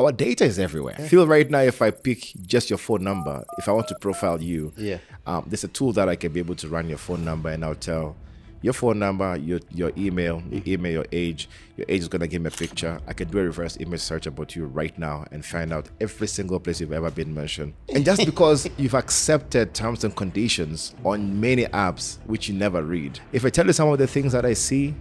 our data is everywhere. Feel right now, if I pick just your phone number, if I want to profile you, there's a tool that I can be able to run your phone number, and I'll tell your phone number, your email, your age. Your age is going to give me a picture. I can do a reverse image search about you right now and find out every single place you've ever been mentioned. And just because you've accepted terms and conditions on many apps, which you never read, if I tell you some of the things that I see,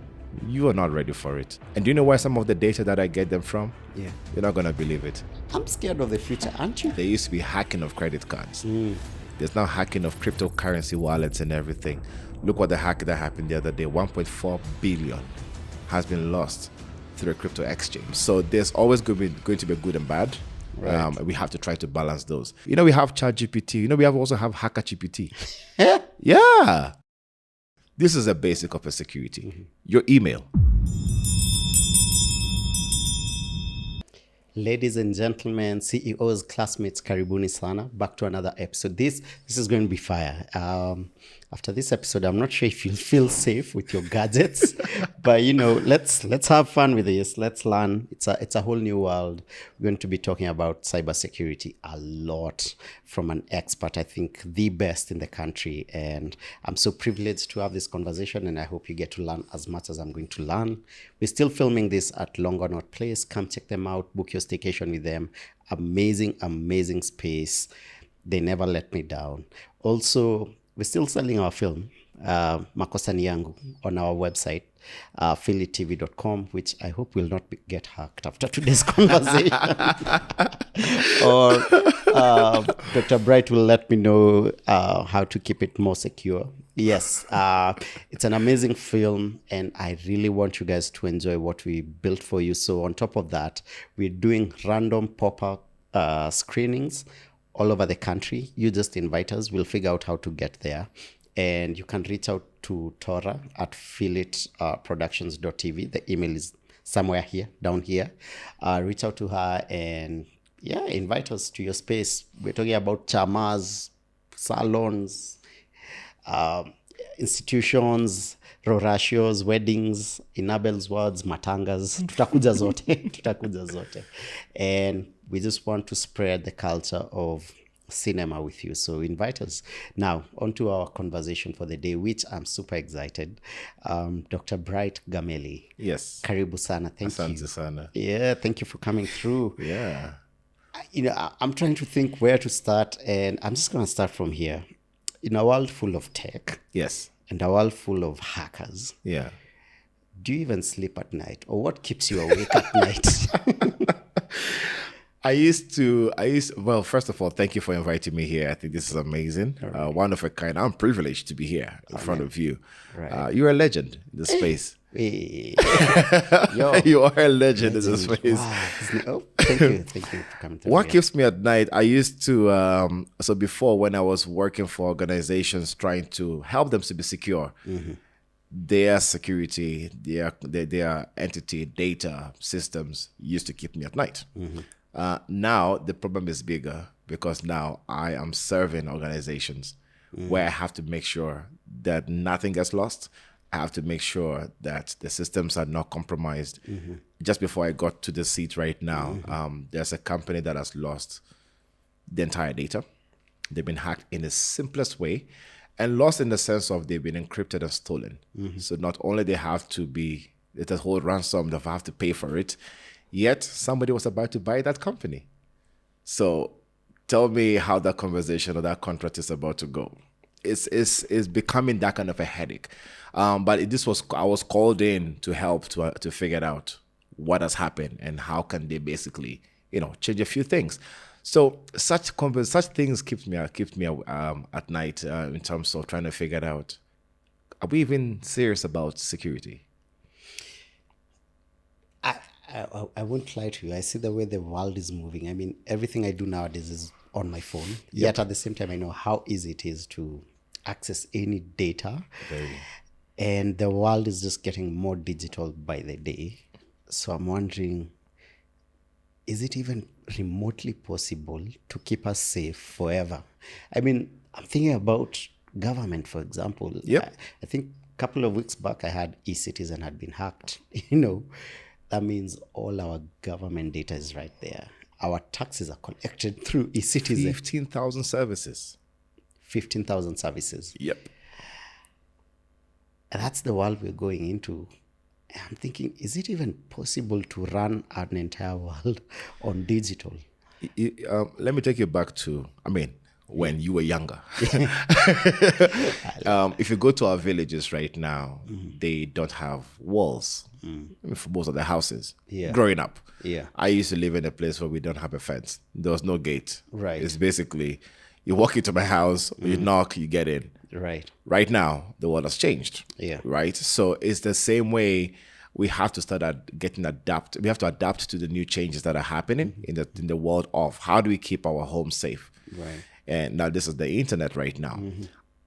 you are not ready for it. And do you know where some of the data that I get them from? Yeah. You're not going to believe it. I'm scared of the future, aren't you? There used to be hacking of credit cards. There's now hacking of cryptocurrency wallets and everything. Look what the hack that happened the other day. 1.4 billion has been lost through a crypto exchange. So there's always going to be good and bad. Right. We have to try to balance those. We have ChatGPT. We also have Hacker GPT. Yeah. This is a basic of a security. Your email. Ladies and gentlemen, CEOs, classmates, karibuni sana. Back to another episode. This is going to be fire. After this episode, I'm not sure if you'll feel safe with your gadgets, but let's have fun with this. Let's learn. It's a whole new world. We're going to be talking about cybersecurity a lot from an expert, I think the best in the country. And I'm so privileged to have this conversation, and I hope you get to learn as much as I'm going to learn. We're still filming this at Longonot Place. Come check them out. Book your staycation with them. Amazing space. They never let me down. Also, we're still selling our film, Makosa Ni Yangu, on our website, phillytv.com, which I hope will not get hacked after today's conversation. Or Dr. Bright will let me know how to keep it more secure. Yes, it's an amazing film, and I really want you guys to enjoy what we built for you. So on top of that, we're doing random pop-up screenings all over the country. You just invite us. We'll figure out how to get there. And you can reach out to Tora at philitproductions.tv. The email is somewhere here, down here. Reach out to her and invite us to your space. We're talking about chamas, salons, institutions, rorashios, weddings, in Abel's words, matangas. Tutakuja zote. And we just want to spread the culture of cinema with you. So invite us. Now, on to our conversation for the day, which I'm super excited. Dr. Bright Gameli. Yes. Karibu sana. Thank Asante you. sana. Yeah, thank you for coming through. Yeah. I'm trying to think where to start, and I'm just going to start from here. In a world full of tech. Yes. And a world full of hackers. Yeah. Do you even sleep at night? Or what keeps you awake at night? Well, first of all, thank you for inviting me here. I think this is amazing. Right. One of a kind. I'm privileged to be here in front of you. Right. You're a legend in this space. Hey. You are a legend in this space. Wow. Thank you for coming through. What keeps me at night? I used to, so before when I was working for organizations trying to help them to be secure, their security, their entity, data, systems used to keep me at night. Now the problem is bigger because now I am serving organizations where I have to make sure that nothing gets lost. I have to make sure that the systems are not compromised. Just before I got to the seat right now, there's a company that has lost the entire data. They've been hacked in the simplest way, and lost in the sense of they've been encrypted and stolen. So not only they have to be, it's a whole ransom, they have to pay for it, yet somebody was about to buy that company. So tell me how that conversation or that contract is about to go. It's becoming that kind of a headache. But I was called in to help to figure out what has happened and how can they basically, change a few things. So such things keeps me at night in terms of trying to figure it out. Are we even serious about security? I won't lie to you. I see the way the world is moving. I mean, everything I do nowadays is on my phone. Yep. Yet at the same time, I know how easy it is to access any data. Very. And the world is just getting more digital by the day. So I'm wondering, is it even remotely possible to keep us safe forever? I mean, I'm thinking about government, for example. Yep. I think a couple of weeks back, I had eCitizen had been hacked. That means all our government data is right there. our taxes are collected through e-citizen. 15,000 services. 15,000 services. Yep. And that's the world we're going into. I'm thinking, is it even possible to run an entire world on digital? Let me take you back to, when you were younger. If you go to our villages right now, they don't have walls for most of the houses. Yeah. Growing up, Yeah. I used to live in a place where we don't have a fence. There was no gate. Right. It's basically, you walk into my house, you knock, you get in. Right. Right now, the world has changed. Yeah. Right? So it's the same way we have to start adapt. We have to adapt to the new changes that are happening in the world of how do we keep our home safe. Right. And now this is the internet right now.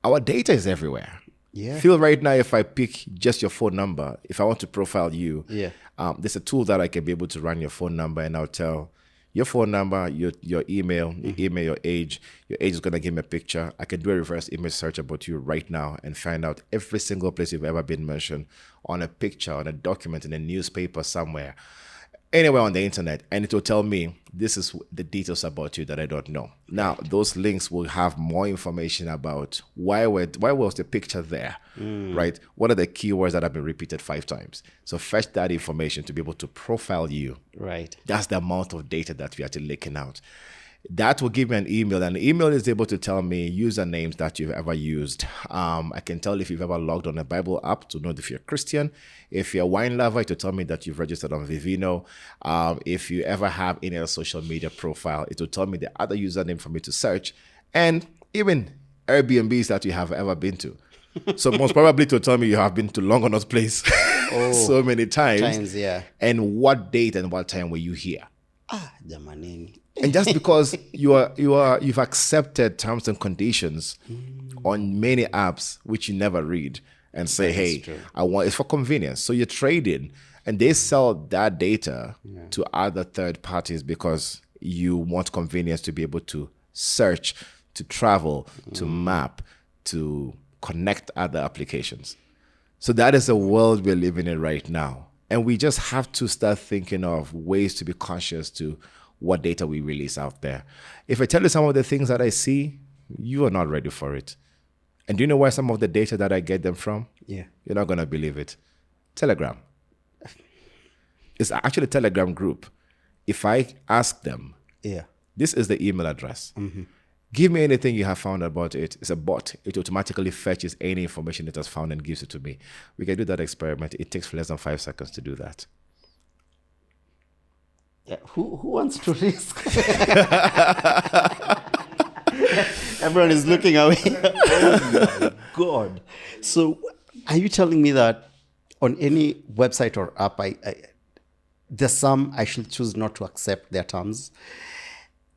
Our data is everywhere. Yeah. Feel right now, if I pick just your phone number, if I want to profile you, there's a tool that I can be able to run your phone number, and I'll tell your phone number, your email, your age. Your age is going to give me a picture. I can do a reverse image search about you right now and find out every single place you've ever been mentioned on a picture, on a document, in a newspaper somewhere, anywhere on the internet. And it will tell me this is the details about you that I don't know. Now, those links will have more information about why was the picture there, right? What are the keywords that have been repeated 5 times? So fetch that information to be able to profile you. Right. That's the amount of data that we are actually leaking out. That will give me an email, and the email is able to tell me usernames that you've ever used. I can tell if you've ever logged on a Bible app to know if you're Christian. If you're a wine lover, to tell me that you've registered on Vivino. If you ever have any other social media profile, it will tell me the other username for me to search, and even Airbnbs that you have ever been to. So most probably to tell me you have been to Longonot's place so many times. Yeah. And what date and what time were you here? Jamanini. And just because you've accepted terms and conditions on many apps which you never read and say, hey, it's for convenience. So you're trading, and they sell that data to other third parties because you want convenience to be able to search, to travel, to map, to connect other applications. So that is the world we're living in right now. And we just have to start thinking of ways to be conscious to what data we release out there. If I tell you some of the things that I see, you are not ready for it. And do you know where some of the data that I get them from? Yeah. You're not going to believe it. Telegram. It's actually a Telegram group. If I ask them, this is the email address. Give me anything you have found about it. It's a bot. It automatically fetches any information it has found and gives it to me. We can do that experiment. It takes less than 5 seconds to do that. Yeah. Who wants to risk? Everyone is looking away. Oh my God. So are you telling me that on any website or app, there's some I should choose not to accept their terms?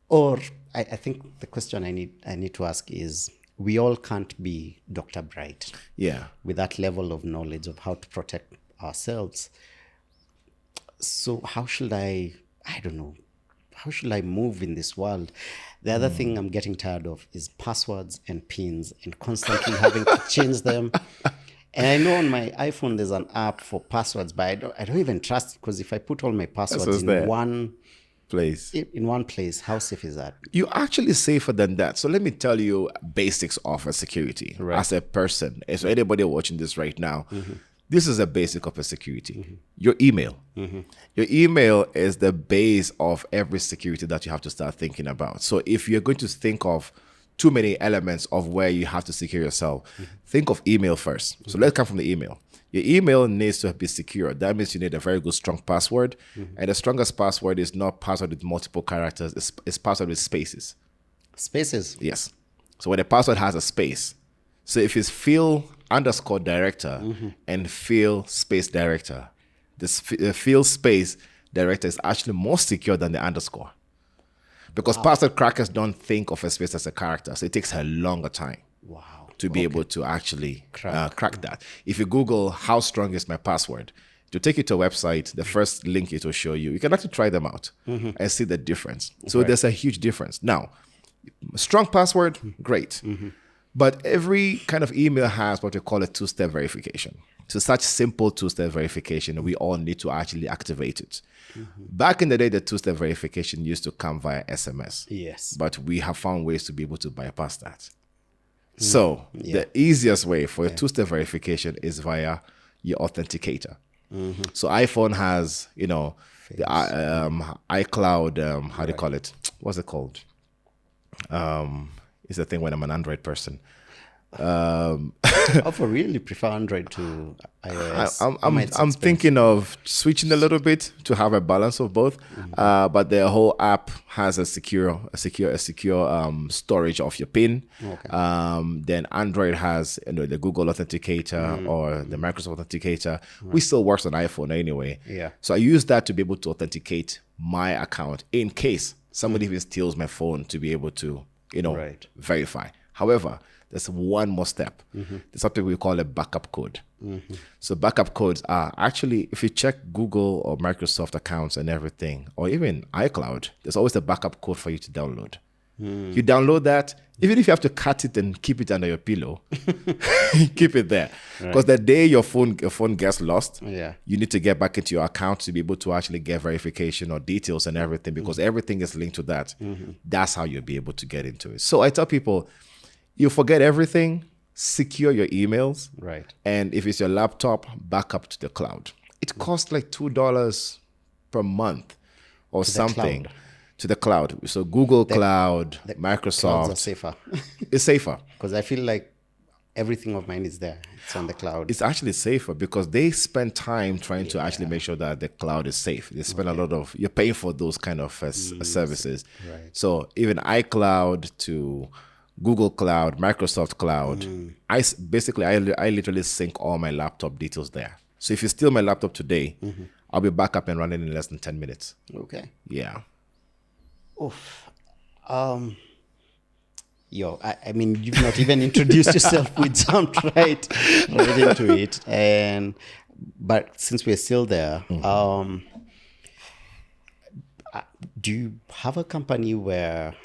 Or I think the question I need to ask is, we all can't be Dr. Bright. Yeah. With that level of knowledge of how to protect ourselves. So how should I don't know, how should I move in this world? The other thing I'm getting tired of is passwords and pins and constantly having to change them. And I know on my iPhone there's an app for passwords, but I don't even trust it, because if I put all my passwords in one place, how safe is that? You're actually safer than that. So let me tell you basics of security as a person. So anybody watching this right now, this is a basic of a security. Your email. Your email is the base of every security that you have to start thinking about. So if you're going to think of too many elements of where you have to secure yourself, think of email first. So let's come from the email. Your email needs to be secure. That means you need a very good, strong password. And the strongest password is not password with multiple characters. It's password with spaces. Spaces? Yes. So when a password has a space, so if it's Phil_director and Phil space director, this Phil space director is actually more secure than the underscore. Because password crackers don't think of a space as a character. So it takes a longer time to be able to actually crack that. If you Google how strong is my password, it will take you to a website. The first link it will show you. You can actually try them out and see the difference. So there's a huge difference. Now, strong password, great. But every kind of email has what we call a two-step verification. So such simple two-step verification, we all need to actually activate it. Back in the day, the two-step verification used to come via SMS. Yes. But we have found ways to be able to bypass that. So the easiest way for a two-step verification is via your authenticator. So iPhone has, the iCloud, how do you call it? What's it called? It's the thing when I'm an Android person. I really prefer Android to iOS. I'm thinking of switching a little bit to have a balance of both. But the whole app has a secure storage of your PIN. Okay. Then Android has the Google Authenticator or the Microsoft Authenticator. We still works on iPhone anyway. Yeah. So I use that to be able to authenticate my account in case somebody even steals my phone to be able to verify. However, there's one more step. There's something we call a backup code. So backup codes are actually, if you check Google or Microsoft accounts and everything, or even iCloud, there's always a backup code for you to download. You download that, even if you have to cut it and keep it under your pillow, keep it there. Because the day your phone gets lost, you need to get back into your account to be able to actually get verification or details and everything, because everything is linked to that. That's how you'll be able to get into it. So I tell people, you forget everything, secure your emails. Right. And if it's your laptop, back up to the cloud. It costs like $2 per month or something to the cloud. So Google Cloud, Microsoft. Clouds are safer. It's safer. Because I feel like everything of mine is there. It's on the cloud. It's actually safer because they spend time trying to actually make sure that the cloud is safe. They spend a lot of, you're paying for those kind of services. Right. So even iCloud to Google Cloud, Microsoft Cloud, I literally sync all my laptop details there. So if you steal my laptop today, I'll be back up and running in less than 10 minutes. Okay. Yeah. Oof. I mean, you've not even introduced yourself. We jumped right into it. But since we're still there, do you have a company where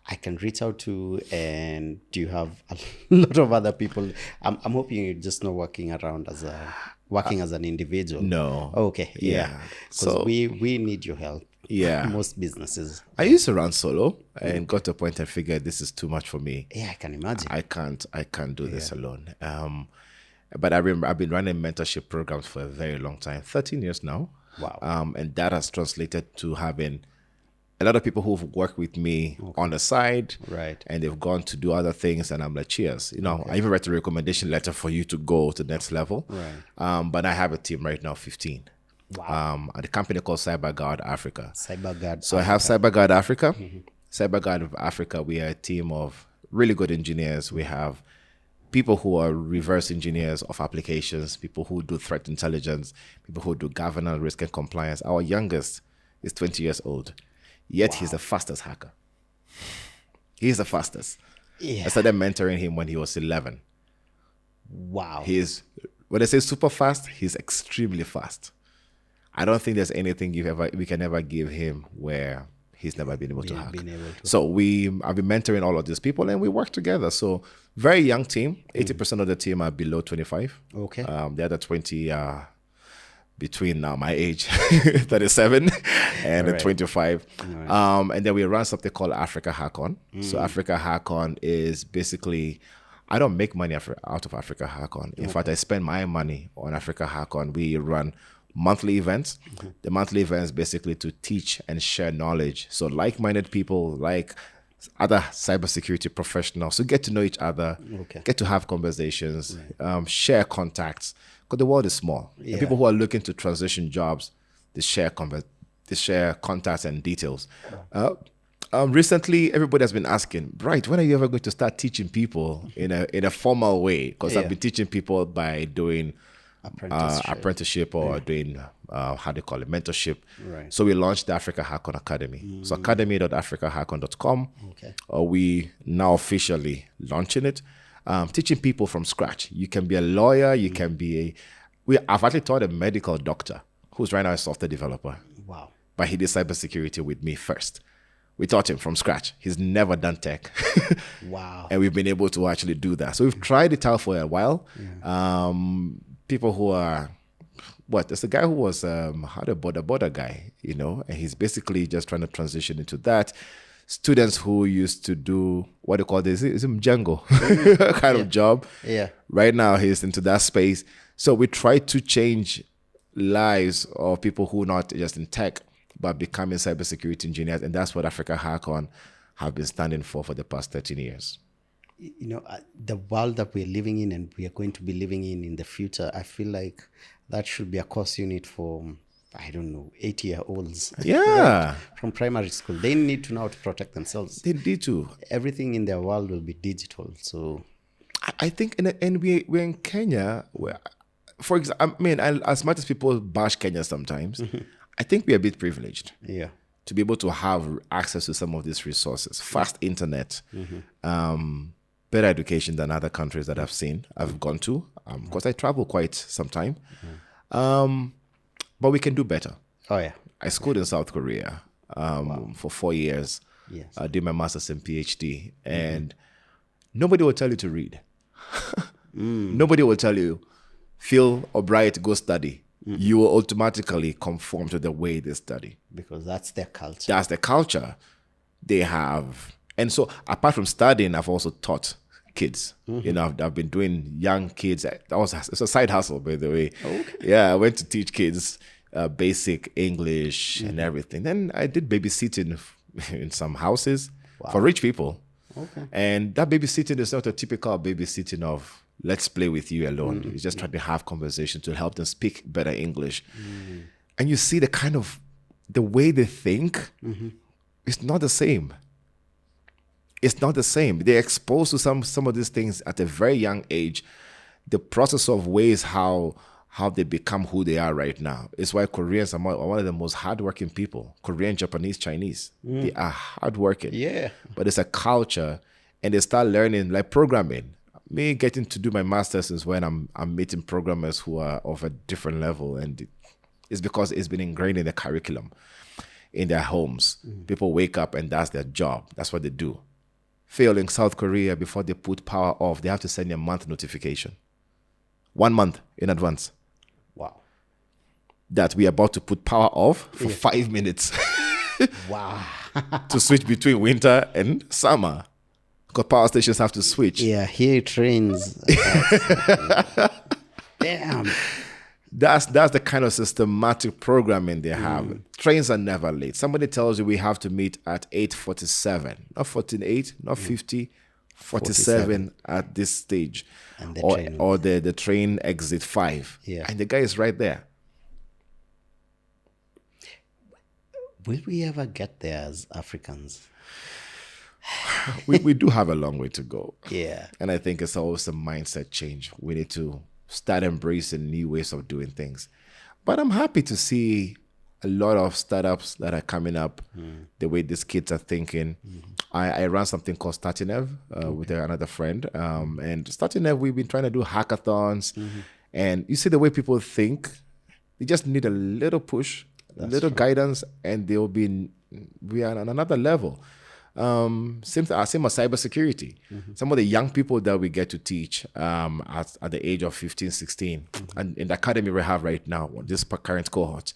I can reach out to, and do you have a lot of other people? I'm hoping you're just not working around as an individual. No. Okay. Yeah. Because So we need your help. Yeah. Most businesses. I used to run solo and got to a point and figured this is too much for me. Yeah, I can imagine. I can't do this alone. But I've been running mentorship programs for a very long time, 13 years now. Wow. And that has translated to having a lot of people who've worked with me on the side, right? And they've gone to do other things, and I'm like, cheers. I even write a recommendation letter for you to go to the next level. Right. But I have a team right now, 15. Wow. At a company called CyberGuard Africa. CyberGuard. So I have CyberGuard Africa. CyberGuard of Africa, we are a team of really good engineers. We have people who are reverse engineers of applications, people who do threat intelligence, people who do governance, risk, and compliance. Our youngest is 20 years old. Yet he's the fastest hacker. He's the fastest. Yeah. I started mentoring him when he was 11. Wow. When I say super fast, he's extremely fast. I don't think there's anything we can ever give him where he's never been able to hack. So I've been mentoring all of these people and we work together. So very young team. 80% of the team are below 25. Okay. The other 20 are between my age, 37, and 25. And then we run something called Africa Hack-On. So Africa Hack-On is basically, I don't make money out of Africa Hack-On. In fact, I spend my money on Africa Hack-On. We run monthly events. The monthly events basically to teach and share knowledge. So like-minded people, like other cybersecurity professionals, to get to know each other, get to have conversations, share contacts. Because the world is small. And people who are looking to transition jobs, they share contacts and details. Recently, everybody has been asking, right, when are you ever going to start teaching people in a formal way? Because I've been teaching people by doing apprenticeship or doing, mentorship. Right. So we launched the Africa Hack-On Academy. So academy.africahackon.com. We now officially launching it. Teaching people from scratch. You can be a lawyer, you can be I've actually taught a medical doctor who's right now a software developer. Wow. But he did cybersecurity with me first. We taught him from scratch. He's never done tech. Wow. And we've been able to actually do that. So we've tried it out for a while. People who are, there's a guy who was how the border guy, and he's basically just trying to transition into that. Students who used to do what they call this is Django kind of job. Yeah. Right now he's into that space. So we try to change lives of people who are not just in tech, but becoming cybersecurity engineers. And that's what Africa Hackon have been standing for the past 13 years. The world that we're living in and we are going to be living in the future, I feel like that should be a course unit for, 8-year-olds. Yeah. Right? From primary school. They need to know how to protect themselves. They need to. Everything in their world will be digital. So I think, and we're in Kenya, where, for example, as much as people bash Kenya sometimes, I think we're a bit privileged. Yeah. To be able to have access to some of these resources, fast internet, better education than other countries that I've gone to, because I travel quite some time. But we can do better. Oh, yeah. I schooled in South Korea for 4 years. Yes. I did my master's and PhD, and nobody will tell you to read. Nobody will tell you, Phil or Bright, go study. You will automatically conform to the way they study. Because that's their culture. That's the culture they have. And so apart from studying, I've also taught kids. I've been doing young kids. It's a side hustle, by the way. Okay. Yeah, I went to teach kids basic English and everything. Then I did babysitting in some houses for rich people. Okay. And that babysitting is not a typical babysitting of let's play with you alone. You just try to have conversation to help them speak better English. And you see the way they think is not the same. It's not the same. They're exposed to some of these things at a very young age. The process of ways how they become who they are right now is why Koreans are one of the most hardworking people. Korean, Japanese, Chinese. They are hardworking. Yeah. But it's a culture, and they start learning like programming. Me getting to do my master's is when I'm meeting programmers who are of a different level, and it's because it's been ingrained in the curriculum in their homes. People wake up and that's their job. That's what they do. Failing South Korea, before they put power off, they have to send you a month notification. 1 month in advance. Wow. That we are about to put power off for 5 minutes. Wow. To switch between winter and summer. Because power stations have to switch. Yeah, here it rains. Damn. That's the kind of systematic programming they have. Trains are never late. Somebody tells you we have to meet at 8:47, not 48, not 50, 47 at this stage. And the train exit 5. Yeah. And the guy is right there. Will we ever get there as Africans? we do have a long way to go. Yeah. And I think it's always a mindset change. We need to start embracing new ways of doing things. But I'm happy to see a lot of startups that are coming up, the way these kids are thinking. I ran something called Startinev with another friend. And Startinev, we've been trying to do hackathons. And you see the way people think, they just need a little push, a little guidance, and we are on another level. Same as cybersecurity. Some of the young people that we get to teach at the age of 15, 16, and in the academy we have right now, this current cohort,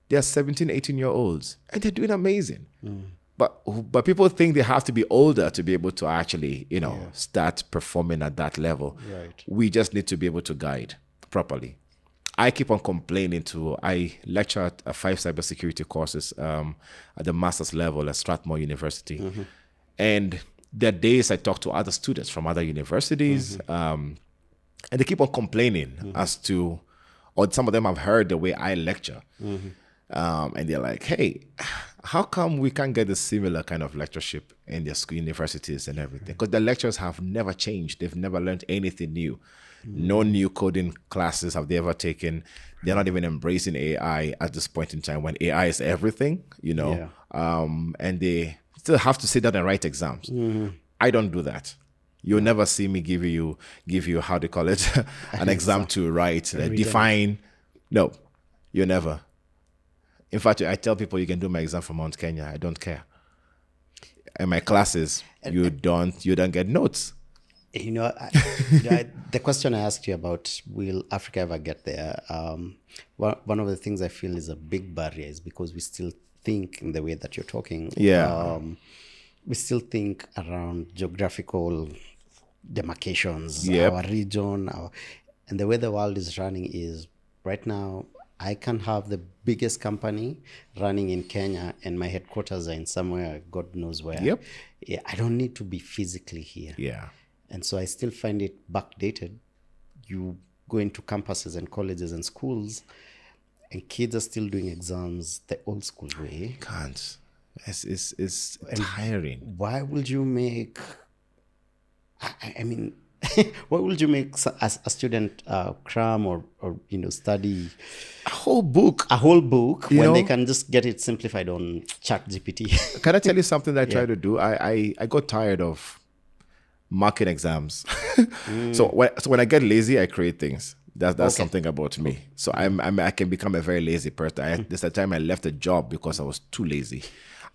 they're 17, 18-year-olds, and they're doing amazing. But people think they have to be older to be able to actually, start performing at that level. Right. We just need to be able to guide properly. I keep on complaining I lecture at 5 cybersecurity courses at the master's level at Strathmore University. And there are days I talk to other students from other universities, and they keep on complaining as to, or some of them have heard the way I lecture. And they're like, hey, how come we can't get a similar kind of lectureship in their school universities and everything? Because the lectures have never changed. They've never learned anything new. No new coding classes have they ever taken. They're not even embracing AI at this point in time when AI is everything, and they still have to sit down and write exams. I don't do that. You'll never see me give you how they call it, an exam to write, define. No, you never. In fact, I tell people you can do my exam from Mount Kenya. I don't care. In my classes, you don't get notes. The question I asked you about, will Africa ever get there? One of the things I feel is a big barrier is because we still think in the way that you're talking. Yeah. We still think around geographical demarcations, Yep. our region, and the way the world is running is right now. I can have the biggest company running in Kenya and my headquarters are in somewhere, God knows where. Yep. Yeah, I don't need to be physically here. Yeah. And so I still find it backdated. You go into campuses and colleges and schools, and kids are still doing exams the old school way. Can't. It's tiring. Why would you make? I mean, why would you make a student cram or study A whole book. a whole book when they know? can just get it simplified on ChatGPT? Can I tell you something that I try to do? I got tired of marking exams. So when I get lazy, I create things. That's something about me. So I can become a very lazy person. There's a time I left a job because I was too lazy.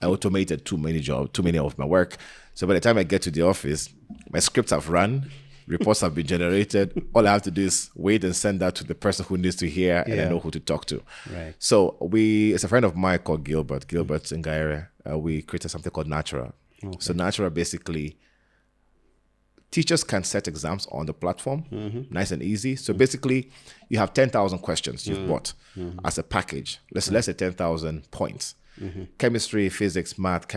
I automated too many of my work. So by the time I get to the office, my scripts have run, reports have been generated. All I have to do is wait and send that to the person who needs to hear, and I know who to talk to. Right. So it's a friend of mine called Gilbert Ngaire. We created something called Natura. Okay. So Natura basically, teachers can set exams on the platform, nice and easy. So basically, you have 10,000 questions you've bought as a package. Let's say 10,000 points. Chemistry, physics, math,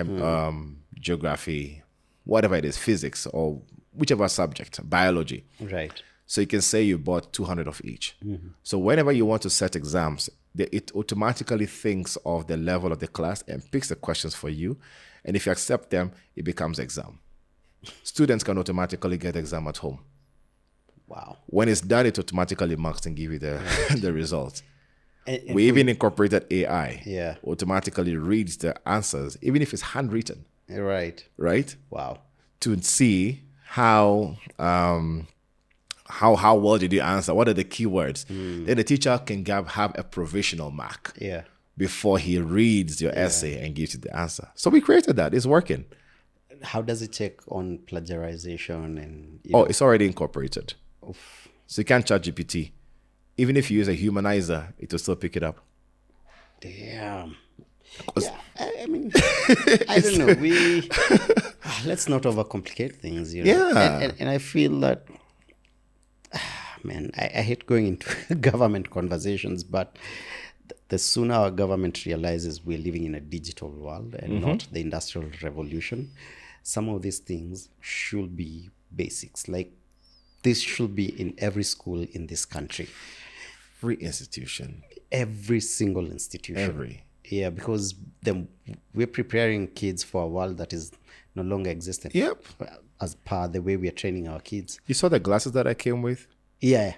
geography, whatever it is, physics, or whichever subject, biology. Right. So you can say you bought 200 of each. So whenever you want to set exams, it automatically thinks of the level of the class and picks the questions for you. And if you accept them, it becomes exam. Students can automatically get exam at home. Wow. When it's done, it automatically marks and give you the the result. And We even incorporated AI. Yeah. Automatically reads the answers, even if it's handwritten, Right. right? Wow. To see how well did you answer? What are the keywords? Then the teacher can have a provisional mark Yeah. before he reads your essay and gives you the answer. So we created that. It's working. How does it check on plagiarization and? It's already incorporated. So you can't chat GPT. Even if you use a humanizer, it will still pick it up. Damn. Yeah, I mean, I don't know. Let's not overcomplicate things, Yeah. And I feel that, man, I hate going into government conversations, but the sooner our government realizes we're living in a digital world and not the industrial revolution, some of these things should be basics. Like, this should be in every school in this country. Free institution. Every single institution. Every. Yeah, because we're preparing kids for a world that is no longer existent. Yep. As per the way we are training our kids. You saw the glasses that I came with? Yeah.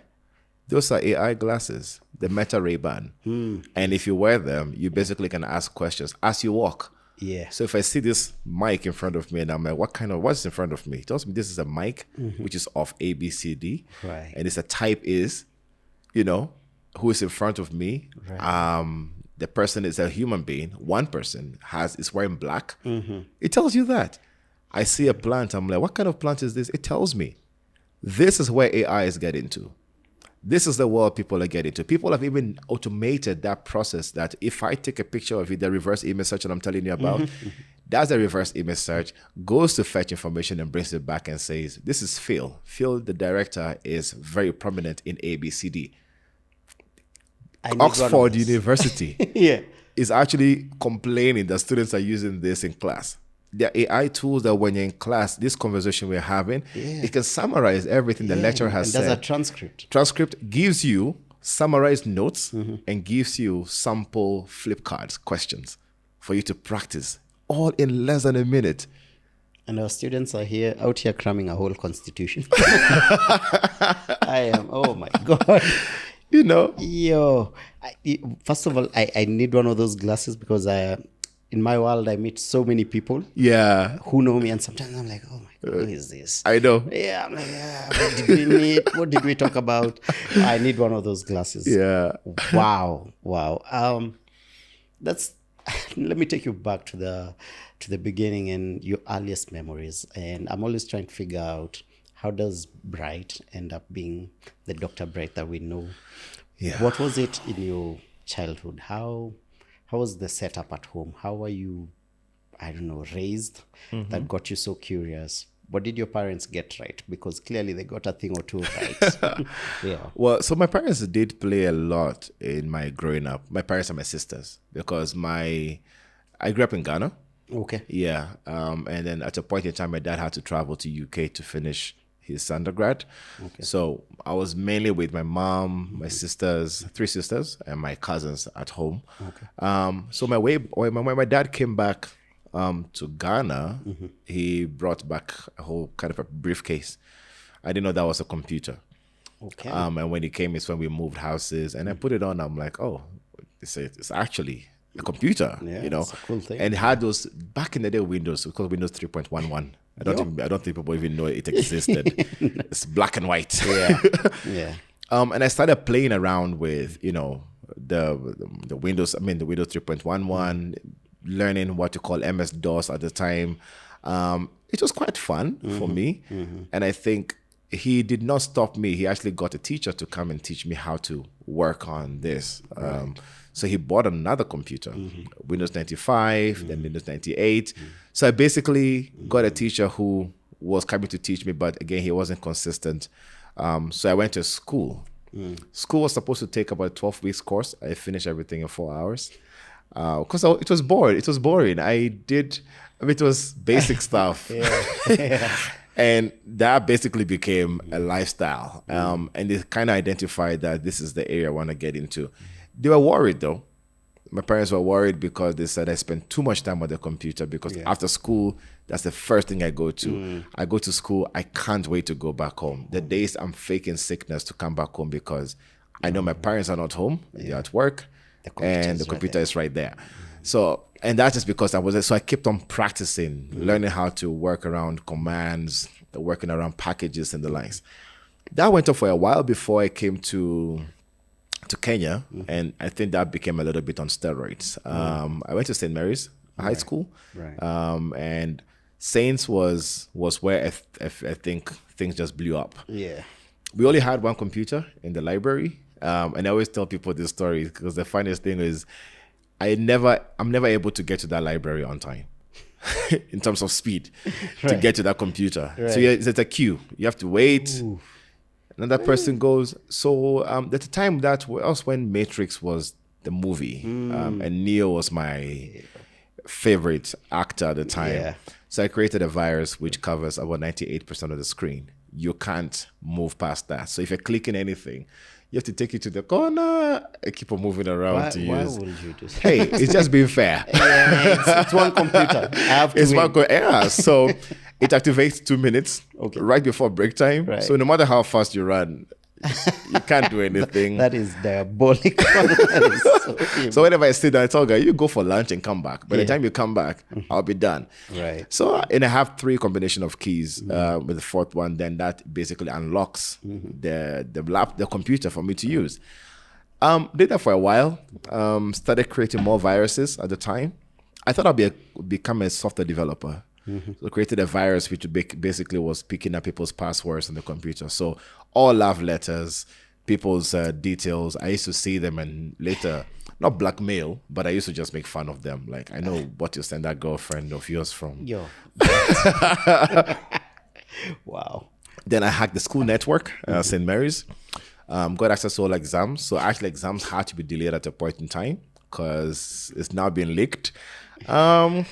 Those are AI glasses, the Meta Ray-Ban. And if you wear them, you basically can ask questions as you walk. Yeah. So if I see this mic in front of me and I'm like, what's in front of me? It tells me this is a mic, which is of ABCD. Right. And it's a type is, who is in front of me. Right. The person is a human being. One person is wearing black. It tells you that. I see a plant. I'm like, what kind of plant is this? It tells me. This is where AI is getting to. This is the world people are getting to. People have even automated that process that if I take a picture of it, the reverse image search that I'm telling you about, does a reverse image search, goes to fetch information and brings it back and says, this is Phil. Phil, the director, is very prominent in ABCD. Oxford University is actually complaining that students are using this in class. There are AI tools that when you're in class, this conversation we're having, it can summarize everything the lecturer has said. Does a transcript. Transcript gives you summarized notes and gives you sample flip cards, questions for you to practice, all in less than a minute. And our students are out here cramming a whole constitution. I am, oh my God. Yo, first of all, I need one of those glasses because in my world, I meet so many people who know me. And sometimes I'm like, oh my God, who is this? I know. Yeah, I'm like, what did we meet? What did we talk about? I need one of those glasses. Yeah. Wow. let me take you back to the beginning and your earliest memories. And I'm always trying to figure out, how does Bright end up being the Dr. Bright that we know? Yeah. What was it in your childhood? How was the setup at home? How were you, I don't know, raised that got you so curious? What did your parents get right? Because clearly they got a thing or two right. Yeah. Well, so my parents did play a lot in my growing up. My parents and my sisters, because I grew up in Ghana. Okay. Yeah. And then at a point in time, my dad had to travel to UK to finish his undergrad. Okay. So I was mainly with my mom, my sisters, 3 sisters, and my cousins at home. Okay. So when my dad came back to Ghana, he brought back a whole kind of a briefcase. I didn't know that was a computer. Okay. And when he came, it's when we moved houses, and I put it on. I'm like, oh, it's actually a computer, Yeah, you know. it's a cool thing. And it had those back in the day Windows, we call Windows 3.11. I don't think people even know it existed. It's black and white. Yeah. Yeah. And I started playing around with, the Windows. I mean, the Windows 3.11, learning what to call MS DOS at the time. It was quite fun for me, and I think he did not stop me. He actually got a teacher to come and teach me how to work on this. So he bought another computer, Windows 95, then Windows 98. So I basically got a teacher who was coming to teach me, but again, he wasn't consistent. So I went to school. School was supposed to take about a 12 weeks course. I finished everything in 4 hours. Because it was boring. It was boring. It was basic stuff. Yeah. And that basically became a lifestyle. And they kind of identified that this is the area I want to get into. They were worried though. My parents were worried because they said I spent too much time on the computer, because after school, that's the first thing I go to. I go to school, I can't wait to go back home. The days I'm faking sickness to come back home, because I know my parents are not home, they're at work, and the computer is right there. So, and that's just because I kept on practicing, learning how to work around commands, working around packages and the likes. That went on for a while before I came to Kenya, and I think that became a little bit on steroids. I went to St. Mary's High School, and Saints was where I think things just blew up. Yeah. We only had one computer in the library, and I always tell people this story because the funniest thing is I'm never able to get to that library on time in terms of speed to get to that computer. So it's a queue. You have to wait. Ooh. Another person goes. So at the time, that was when Matrix was the movie, and Neo was my favorite actor at the time. Yeah. So I created a virus which covers about 98% of the screen. You can't move past that. So if you're clicking anything, you have to take it to the corner and keep on moving around to use. Why would you do that? Hey, it's just being fair. It's one computer. I have to win. So it activates 2 minutes right before break time. Right. So no matter how fast you run, you can't do anything. That is diabolical. So whenever I sit down, I tell guy, you go for lunch and come back. By the time you come back, I'll be done. Right. So, and I have 3 combination of keys. With the 4th one, then that basically unlocks the computer for me to use. Did that for a while. Started creating more viruses at the time. I thought I'd become a software developer. So created a virus which basically was picking up people's passwords on the computer. So all love letters, people's details, I used to see them and later, not blackmail, but I used to just make fun of them. Like, I know what you send that girlfriend of yours from. Yo. Wow. Then I hacked the school network, St. Mary's. Got access to all exams. So actually exams had to be delayed at a point in time because it's now been leaked. And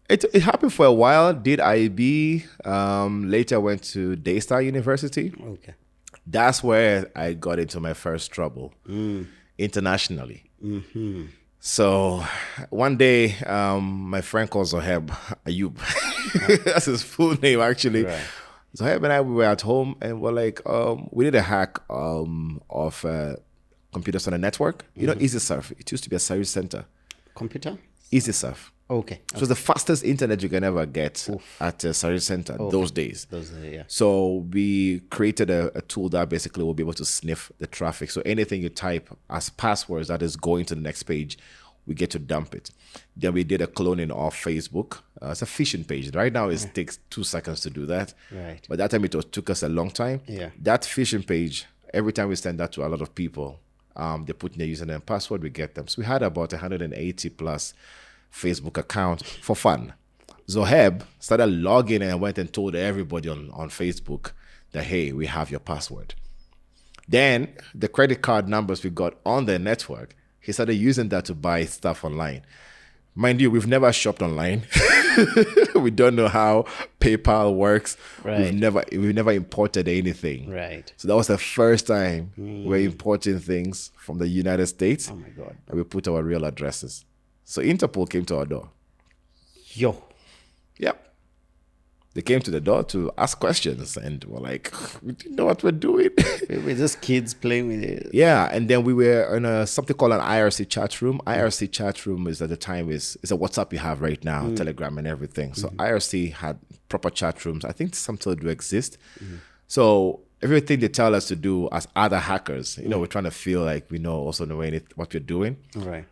it happened for a while. Did IB. Later went to Daystar University. Okay. That's where I got into my first trouble internationally. So one day, my friend called Zoheb Ayub. That's his full name, actually. Right. Zoheb and I, we were at home and we're like, we did a hack of computers on a network. You know, EasySurf. It used to be a service center. Computer? EasySurf. Okay. So it's the fastest internet you can ever get at a service center those days. So we created a tool that basically will be able to sniff the traffic. So anything you type as passwords that is going to the next page we get to dump it. Then we did a cloning of Facebook. It's a phishing page. Right now, it takes 2 seconds to do that. Right. But that time took us a long time. Yeah. That phishing page, every time we send that to a lot of people, they put in their username and password, we get them. So we had about 180 plus Facebook accounts for fun. Zoheb started logging and went and told everybody on Facebook that, hey, we have your password. Then the credit card numbers we got on the network, he started using that to buy stuff online. Mind you, we've never shopped online. We don't know how PayPal works. Right. We've never imported anything. Right. So that was the first time we're importing things from the United States. Oh my God. And we put our real addresses. So Interpol came to our door. Yo. Yep. They came to the door to ask questions, and we're like, we didn't know what we're doing. We're just kids playing with it. Yeah, and then we were in something called an IRC chat room. IRC chat room is at the time is a WhatsApp you have right now, Telegram and everything. So IRC had proper chat rooms. I think some still do exist. So everything they tell us to do as other hackers, we're trying to feel like we know what we're doing. Right.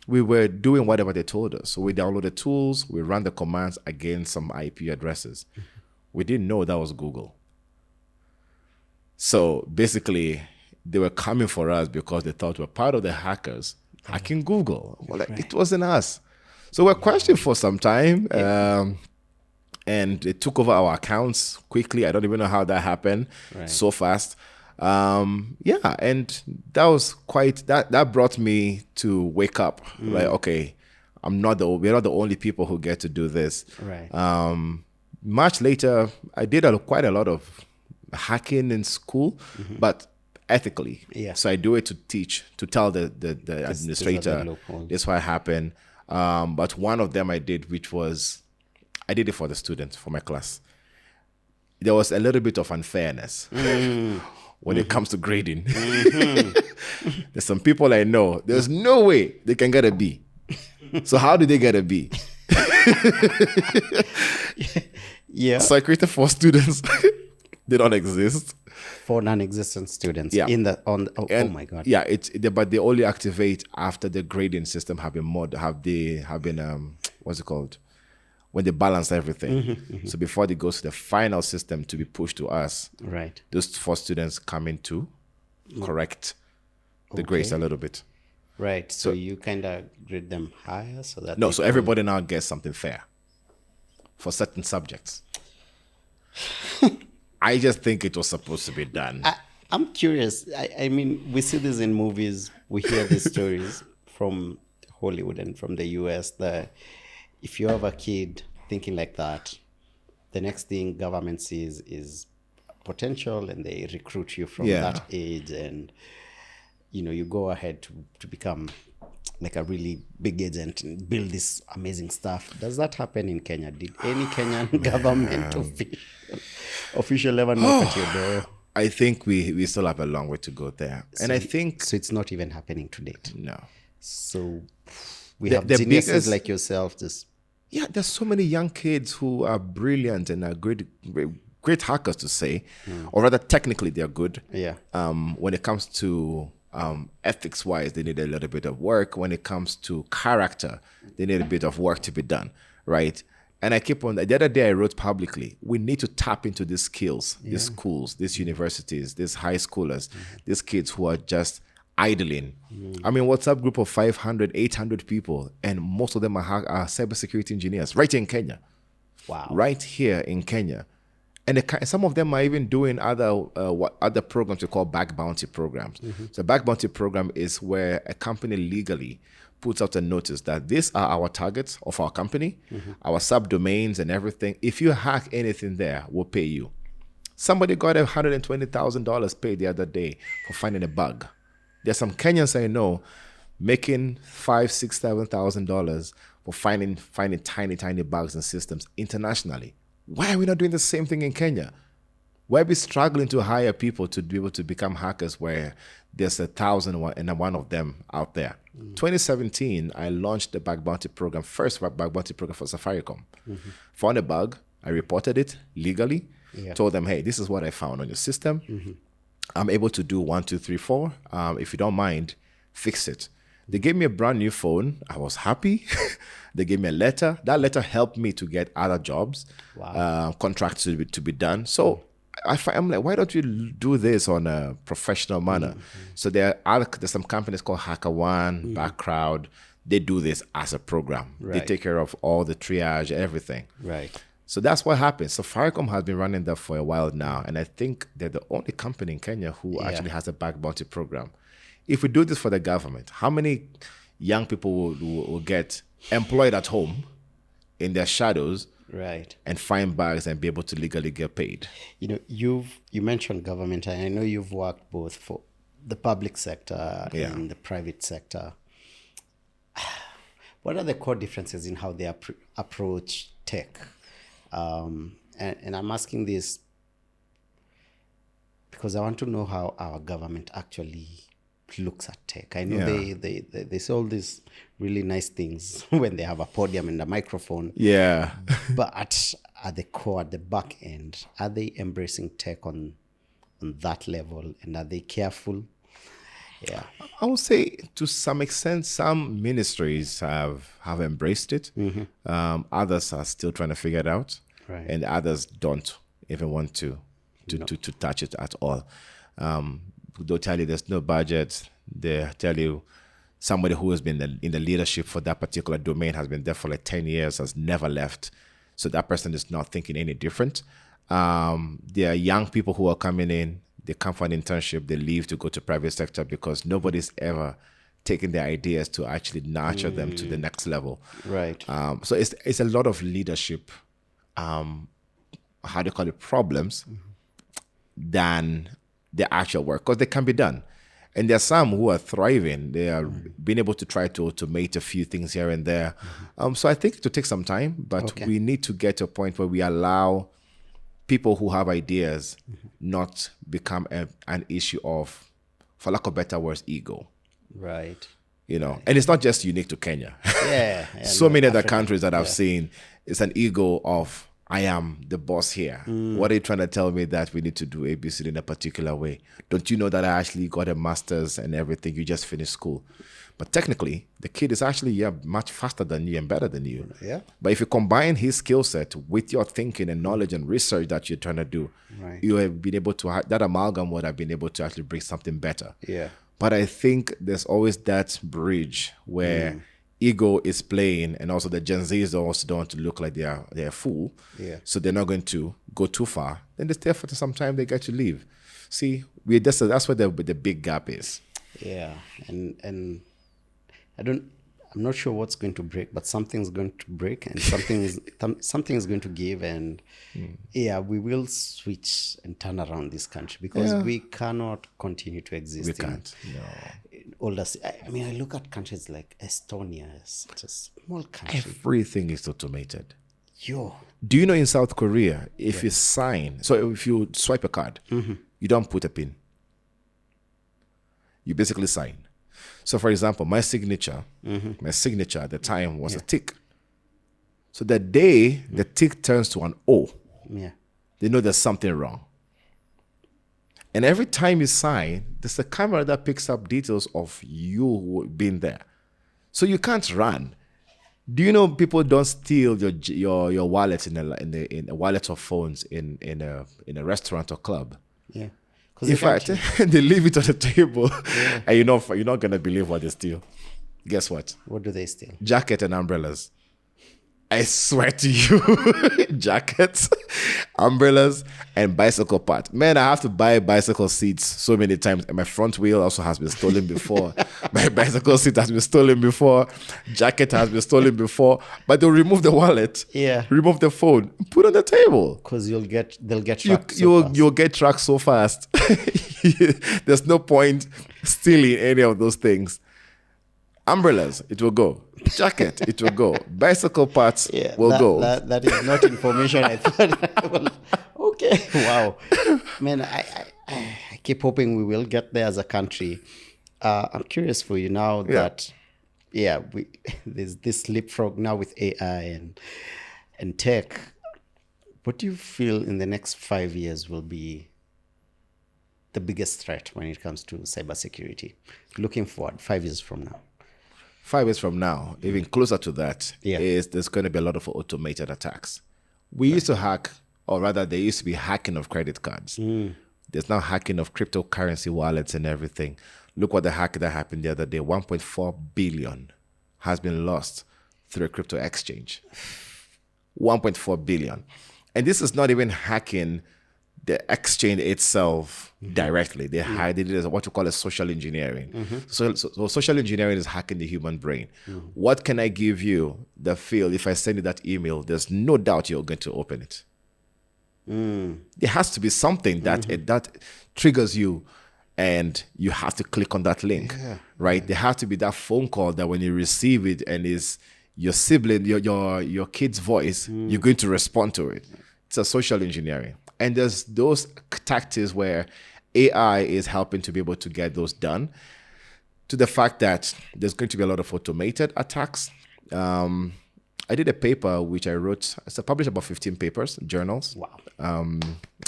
We were doing whatever they told us. So we downloaded tools, we ran the commands against some IP addresses. We didn't know that was Google. So basically, they were coming for us because they thought we're part of the hackers hacking Google. Well, it wasn't us. So we're questioned for some time. And they took over our accounts quickly. I don't even know how that happened so fast. And that was that brought me to wake up. Like, okay, we're not the only people who get to do this. Right. Much later, I did quite a lot of hacking in school, but ethically. Yeah. So I do it to teach, to tell the administrator this what happened. But one of them I did it for the students, for my class. There was a little bit of unfairness. When it comes to grading. There's some people I know, there's no way they can get a B. So how do they get a B? Yeah. So I created 4 students. They don't exist. 4 non-existent students. Yeah. Oh my God. Yeah, but they only activate after the grading system have been what's it called? When they balance everything. So before they go to the final system to be pushed to us, right, those 4 students come in to correct the grades a little bit. Right. So you kind of grade them higher so that so everybody now gets something fair for certain subjects. I just think it was supposed to be done. I'm curious. I mean, we see this in movies. We hear these stories from Hollywood and from the US that if you have a kid thinking like that, the next thing government sees is potential, and they recruit you from that age, and you go ahead to become like a really big agent and build this amazing stuff. Does that happen in Kenya? Did any Kenyan government official ever knock at your door? I think we still have a long way to go there. And I think... So it's not even happening to date? No. So we have geniuses like yourself just... Yeah, there's so many young kids who are brilliant and are great hackers to say, or rather technically they're good. Yeah. When it comes to ethics-wise, they need a little bit of work. When it comes to character, they need a bit of work to be done, right? And I keep on, the other day I wrote publicly, we need to tap into these skills, these schools, these universities, these high schoolers, these kids who are just idling. I mean, WhatsApp group of 500, 800 people, and most of them are cybersecurity engineers right here in Kenya. Wow. Right here in Kenya. And some of them are even doing other programs we call back bounty programs. So back bounty program is where a company legally puts out a notice that these are our targets of our company, our subdomains and everything. If you hack anything there, we'll pay you. Somebody got $120,000 paid the other day for finding a bug. There's some Kenyans I know making $5,000, $6,000, $7,000 for finding tiny bugs in systems internationally. Why are we not doing the same thing in Kenya? Why are we struggling to hire people to be able to become hackers where there's 1,000 and one of them out there? 2017, I launched the bug bounty program, first bug bounty program for Safaricom. Found a bug, I reported it legally, told them, hey, this is what I found on your system. I'm able to do 1, 2, 3, 4. If you don't mind, fix it. They gave me a brand new phone. I was happy. They gave me a letter. That letter helped me to get other jobs, contracts to be done. So I'm like, why don't you do this on a professional manner? So there's some companies called HackerOne, Backcrowd. They do this as a program. They take care of all the triage, everything. Right. So that's what happens. So Safaricom has been running that for a while now. And I think they're the only company in Kenya who actually has a back bounty program. If we do this for the government, how many young people will get employed at home in their shadows, right, and find bags and be able to legally get paid? You mentioned government, and I know you've worked both for the public sector and the private sector. What are the core differences in how they approach tech? And I'm asking this because I want to know how our government actually looks at tech. I know they say all these really nice things when they have a podium and a microphone. Yeah. But at the core, at the back end, are they embracing tech on that level, and are they careful? Yeah. I would say to some extent, some ministries have embraced it. Others are still trying to figure it out. Right. And others don't even want to touch it at all. They'll tell you there's no budget. They tell you somebody who has been in the leadership for that particular domain has been there for like 10 years, has never left. So that person is not thinking any different. There are young people who are coming in. They come for an internship. They leave to go to private sector because nobody's ever taken their ideas to actually nurture them to the next level. Right. So it's a lot of leadership, how do you call it, problems than the actual work, because they can be done. And there are some who are thriving. They are being able to try to automate a few things here and there. So I think it will take some time, but we need to get to a point where we allow people who have ideas not become an issue of, for lack of better words, ego. Right. And it's not just unique to Kenya. Yeah. So many other countries that I've seen, it's an ego of, I am the boss here. What are you trying to tell me that we need to do ABC in a particular way? Don't you know that I actually got a master's and everything? You just finished school. But technically, the kid is actually much faster than you and better than you. Yeah. But if you combine his skill set with your thinking and knowledge and research that you're trying to do, you have been able to, that amalgam would have been able to actually bring something better. Yeah. But I think there's always that bridge where ego is playing, and also the Gen Zs also don't want to look like they're a fool. Yeah. So they're not going to go too far. Then they stay for some time, they get to leave. See, that's where the big gap is. Yeah. And I'm not sure what's going to break, but something's going to break, and something is going to give, and we will switch and turn around this country, because we cannot continue to exist. We can't. No. I look at countries like Estonia. It's a small country. Everything is automated. Do you know in South Korea, if you sign, so if you swipe a card, you don't put a pin. You basically sign. So for example, my signature at the time was a tick. So the day the tick turns to an O, they know there's something wrong. And every time you sign, there's a camera that picks up details of you being there. So you can't run. Do you know people don't steal your wallet in a wallet or phones in a restaurant or club? Yeah. In fact, they leave it on the table, and you're not gonna believe what they steal. Guess what? What do they steal? Jacket and umbrellas. I swear to you, jackets, umbrellas, and bicycle parts. Man, I have to buy bicycle seats so many times. And my front wheel also has been stolen before. My bicycle seat has been stolen before. Jacket has been stolen before. But they'll remove the wallet, remove the phone, put on the table. Because they'll get tracked you'll get tracked so fast. There's no point stealing any of those things. Umbrellas, it will go. Jacket, it will go. Bicycle parts will go. That is not information I thought. Okay, wow. Man, I keep hoping we will get there as a country. I'm curious for you now that, there's this leapfrog now with AI and tech. What do you feel in the next 5 years will be the biggest threat when it comes to cybersecurity? Looking forward, 5 years from now. 5 years from now, even closer to that, Yeah. is there's going to be a lot of automated attacks. We used to hack, or rather, there used to be hacking of credit cards. There's now hacking of cryptocurrency wallets and everything. Look what the hack that happened the other day. 1.4 billion has been lost through a crypto exchange. 1.4 billion. And this is not even hacking the exchange itself directly. They did it as what we call a social engineering. So social engineering is hacking the human brain. What can I give you that feel if I send you that email, there's no doubt you're going to open it? There has to be something that that triggers you and you have to click on that link, right? There has to be that phone call that when you receive it and is your sibling, your kid's voice, you're going to respond to it. It's a social engineering. And there's those tactics where AI is helping to be able to get those done, to the fact that there's going to be a lot of automated attacks. I did a paper which I wrote. I published about 15 papers, journals. Wow.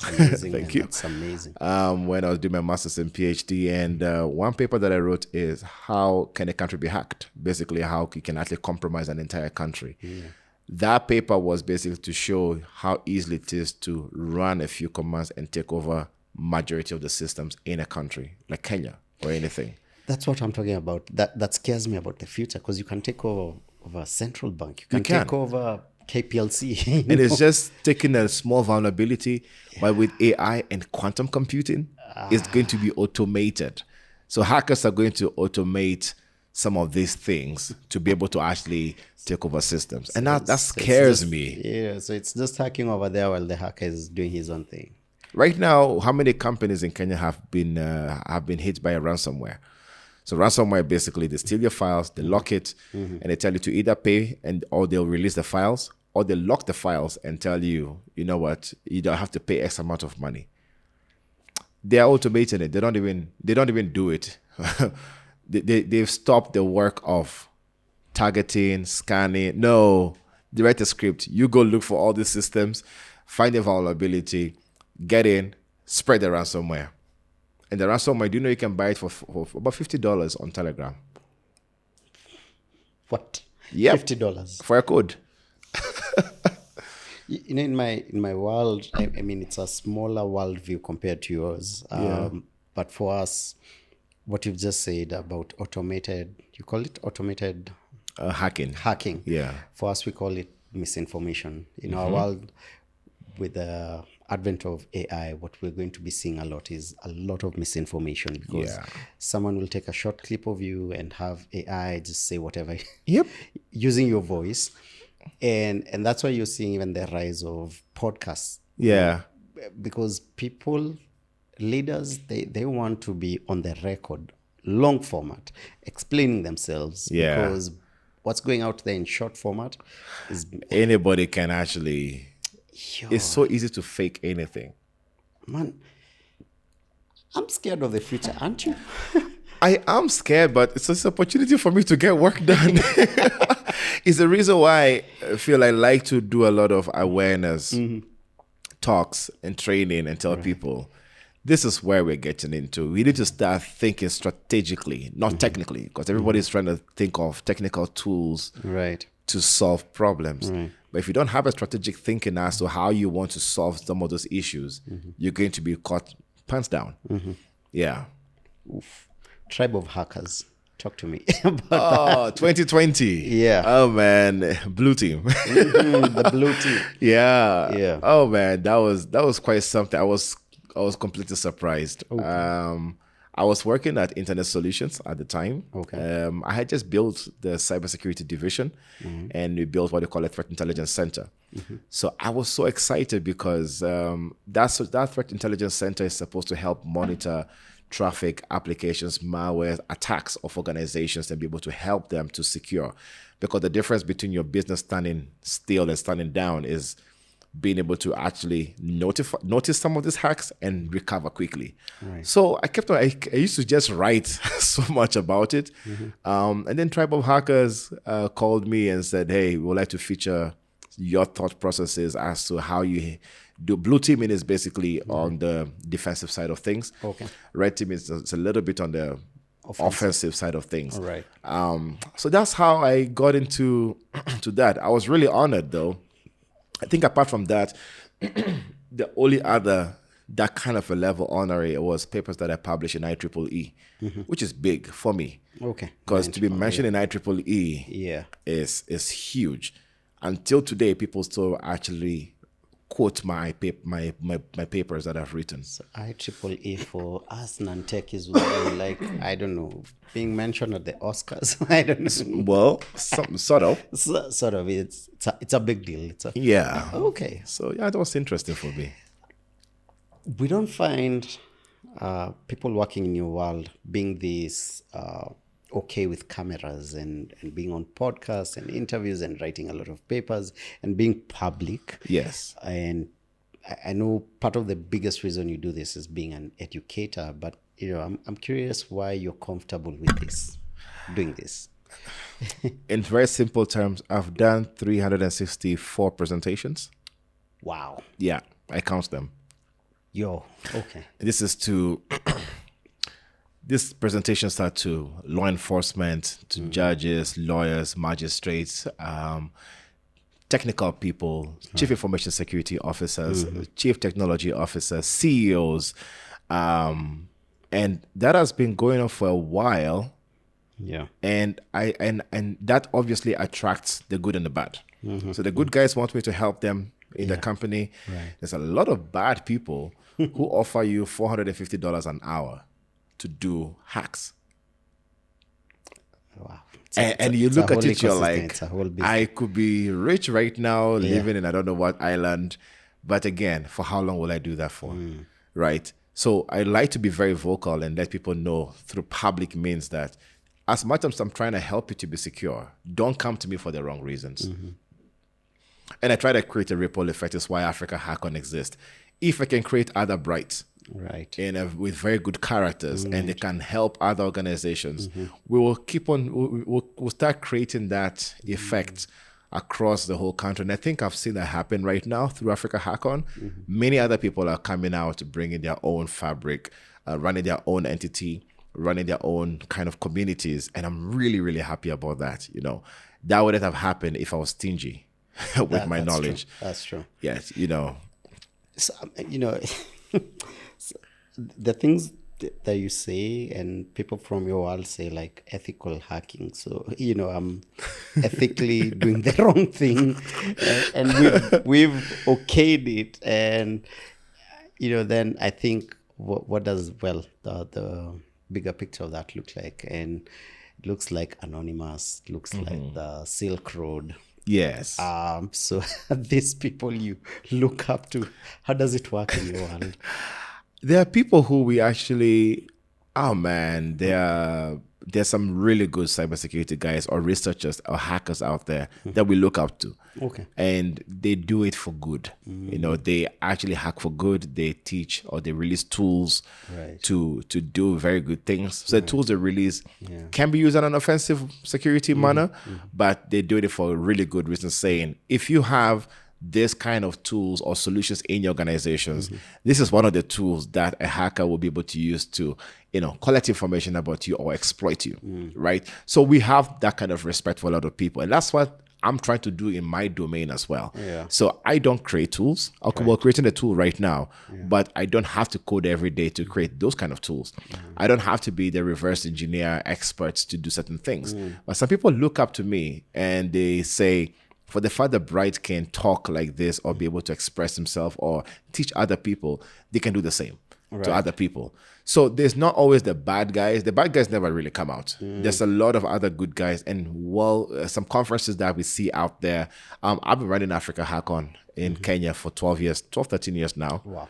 Amazing. Thank you. That's amazing. When I was doing my master's and PhD, and one paper that I wrote is how can a country be hacked? Basically, how you can actually compromise an entire country. That paper was basically to show how easy it is to run a few commands and take over majority of the systems in a country like Kenya or anything. That's what I'm talking about. That scares me about the future, because you can take over a central bank. You can take over KPLC. And it's just taking a small vulnerability, but with AI and quantum computing, it's going to be automated. So hackers are going to automate some of these things to be able to actually take over systems. And that scares me. Yeah, so it's just hacking over there while the hacker is doing his own thing. Right now, how many companies in Kenya have been hit by a ransomware? So ransomware, basically, they steal your files, they lock it, and they tell you to either pay or they'll release the files, or they lock the files and tell you, you know what, you don't have to pay X amount of money. They are automating it. They don't even do it. They've stopped the work of targeting, scanning. No, they write a script. You go look for all these systems, find a vulnerability, get in, spread the ransomware. And the ransomware, do you know you can buy it for about $50 on Telegram? What? Yep. $50 for a code. You know, in my world, I mean, it's a smaller worldview compared to yours. But for us, what you've just said about automated, you call it automated Hacking. hacking. Yeah. For us, we call it misinformation. In our world, with the advent of AI, what we're going to be seeing a lot is a lot of misinformation, because someone will take a short clip of you and have AI just say whatever Yep. using your voice. And that's why you're seeing even the rise of podcasts. Yeah. Because people, leaders, they want to be on the record, long format, explaining themselves. Yeah. Because what's going out there in short format is Anybody can actually... It's so easy to fake anything. Man, I'm scared of the future, aren't you? I am scared, but it's an opportunity for me to get work done. It's the reason why I feel I like to do a lot of awareness talks and training and tell people, this is where we're getting into. We need to start thinking strategically, not technically, because everybody's trying to think of technical tools to solve problems. But if you don't have a strategic thinking as to how you want to solve some of those issues, you're going to be caught pants down. Yeah. Oof. Tribe of hackers. Talk to me about 2020. Yeah. Oh man, blue team. the blue team. Yeah. Yeah. Oh man, that was quite something. I was completely surprised. Okay. I was working at Internet Solutions at the time. Okay. I had just built the cybersecurity division, and we built what they call a threat intelligence center. So I was so excited because that threat intelligence center is supposed to help monitor traffic, applications, malware, attacks of organizations, and be able to help them to secure. Because the difference between your business standing still and standing down is being able to actually notice some of these hacks and recover quickly. So I kept on, I used to just write so much about it. And then Tribe of Hackers called me and said, hey, we would like to feature your thought processes as to how you do. Blue teaming is basically on the defensive side of things. Okay. Red team is a little bit on the offensive side of things. All right. So that's how I got into to that. I was really honored, though. I think apart from that, the only other that kind of a level honorary was papers that I published in IEEE, which is big for me. Okay. Because to be mentioned in IEEE is huge. Until today, people still actually quote my papers that I've written. So IEEE for us non-techies would be like, I don't know, being mentioned at the Oscars. I don't know. Well, sort of. Sort of. It's a big deal. Yeah. Okay. So yeah, that was interesting for me. We don't find people working in your world being this okay with cameras and being on podcasts and interviews and writing a lot of papers and being public. Yes. And I know part of the biggest reason you do this is being an educator, but I'm curious why you're comfortable with this, doing this. In very simple terms, I've done 364 presentations. Wow. Yeah, I count them. Yo, okay. This is to this presentation start to law enforcement, to judges, lawyers, magistrates, technical people, chief information security officers, chief technology officers, CEOs, and that has been going on for a while. Yeah. And and that obviously attracts the good and the bad. So the good guys want me to help them in the company. Right. There's a lot of bad people who offer you $450 an hour to do hacks. Wow. And you look at it, you're like, it's a whole business. I could be rich right now, living in I don't know what island. But again, for how long will I do that for? Right? So I like to be very vocal and let people know through public means that as much as I'm trying to help you to be secure, don't come to me for the wrong reasons. And I try to create a ripple effect. Is why Africa Hackon exists. If I can create other brights, right, with very good characters, and they can help other organizations, we will keep on. We'll start creating that effect across the whole country. And I think I've seen that happen right now through Africa Hackon. Many other people are coming out, bringing their own fabric, running their own entity, running their own kind of communities, and I'm really, really happy about that. That wouldn't have happened if I was stingy with my knowledge. True. That's true. Yes, So, so the things that you say and people from your world say, like ethical hacking. So, I'm ethically doing the wrong thing, and we've okayed it. And, then I think what does, the bigger picture of that look like? And it looks like Anonymous, looks like the Silk Road. Yes. So these people you look up to, how does it work in your world? There are people who we actually, there's some really good cybersecurity guys or researchers or hackers out there that we look up to. Okay. And they do it for good. They actually hack for good. They teach or they release tools to do very good things. So the tools they release can be used in an offensive security manner, but they do it for a really good reason, saying, if you have this kind of tools or solutions in your organizations, this is one of the tools that a hacker will be able to use to, collect information about you or exploit you, right? So we have that kind of respect for a lot of people. And that's what I'm trying to do in my domain as well. Yeah. So I don't create tools. We're creating a tool right now, but I don't have to code every day to create those kind of tools. I don't have to be the reverse engineer experts to do certain things. But some people look up to me and they say, for the fact that Bright can talk like this or be able to express himself or teach other people, they can do the same to other people. So there's not always the bad guys. The bad guys never really come out. There's a lot of other good guys. And some conferences that we see out there. I've been running Africa Hackon in Kenya for 13 years now. Wow.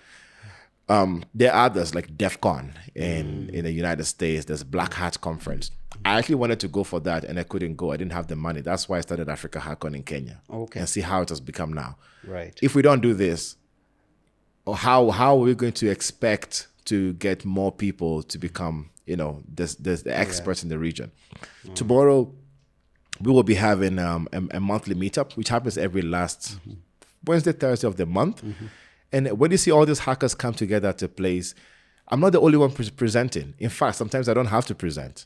There are others like DEF CON in the United States. There's Black Hat Conference. I actually wanted to go for that and I couldn't go. I didn't have the money. That's why I started Africa Hackon in Kenya. Okay. And see how it has become now. Right. If we don't do this, or how are we going to expect to get more people to become, the experts in the region? Tomorrow, we will be having a monthly meetup, which happens every last Wednesday, Thursday of the month. And when you see all these hackers come together at a place, I'm not the only one presenting. In fact, sometimes I don't have to present.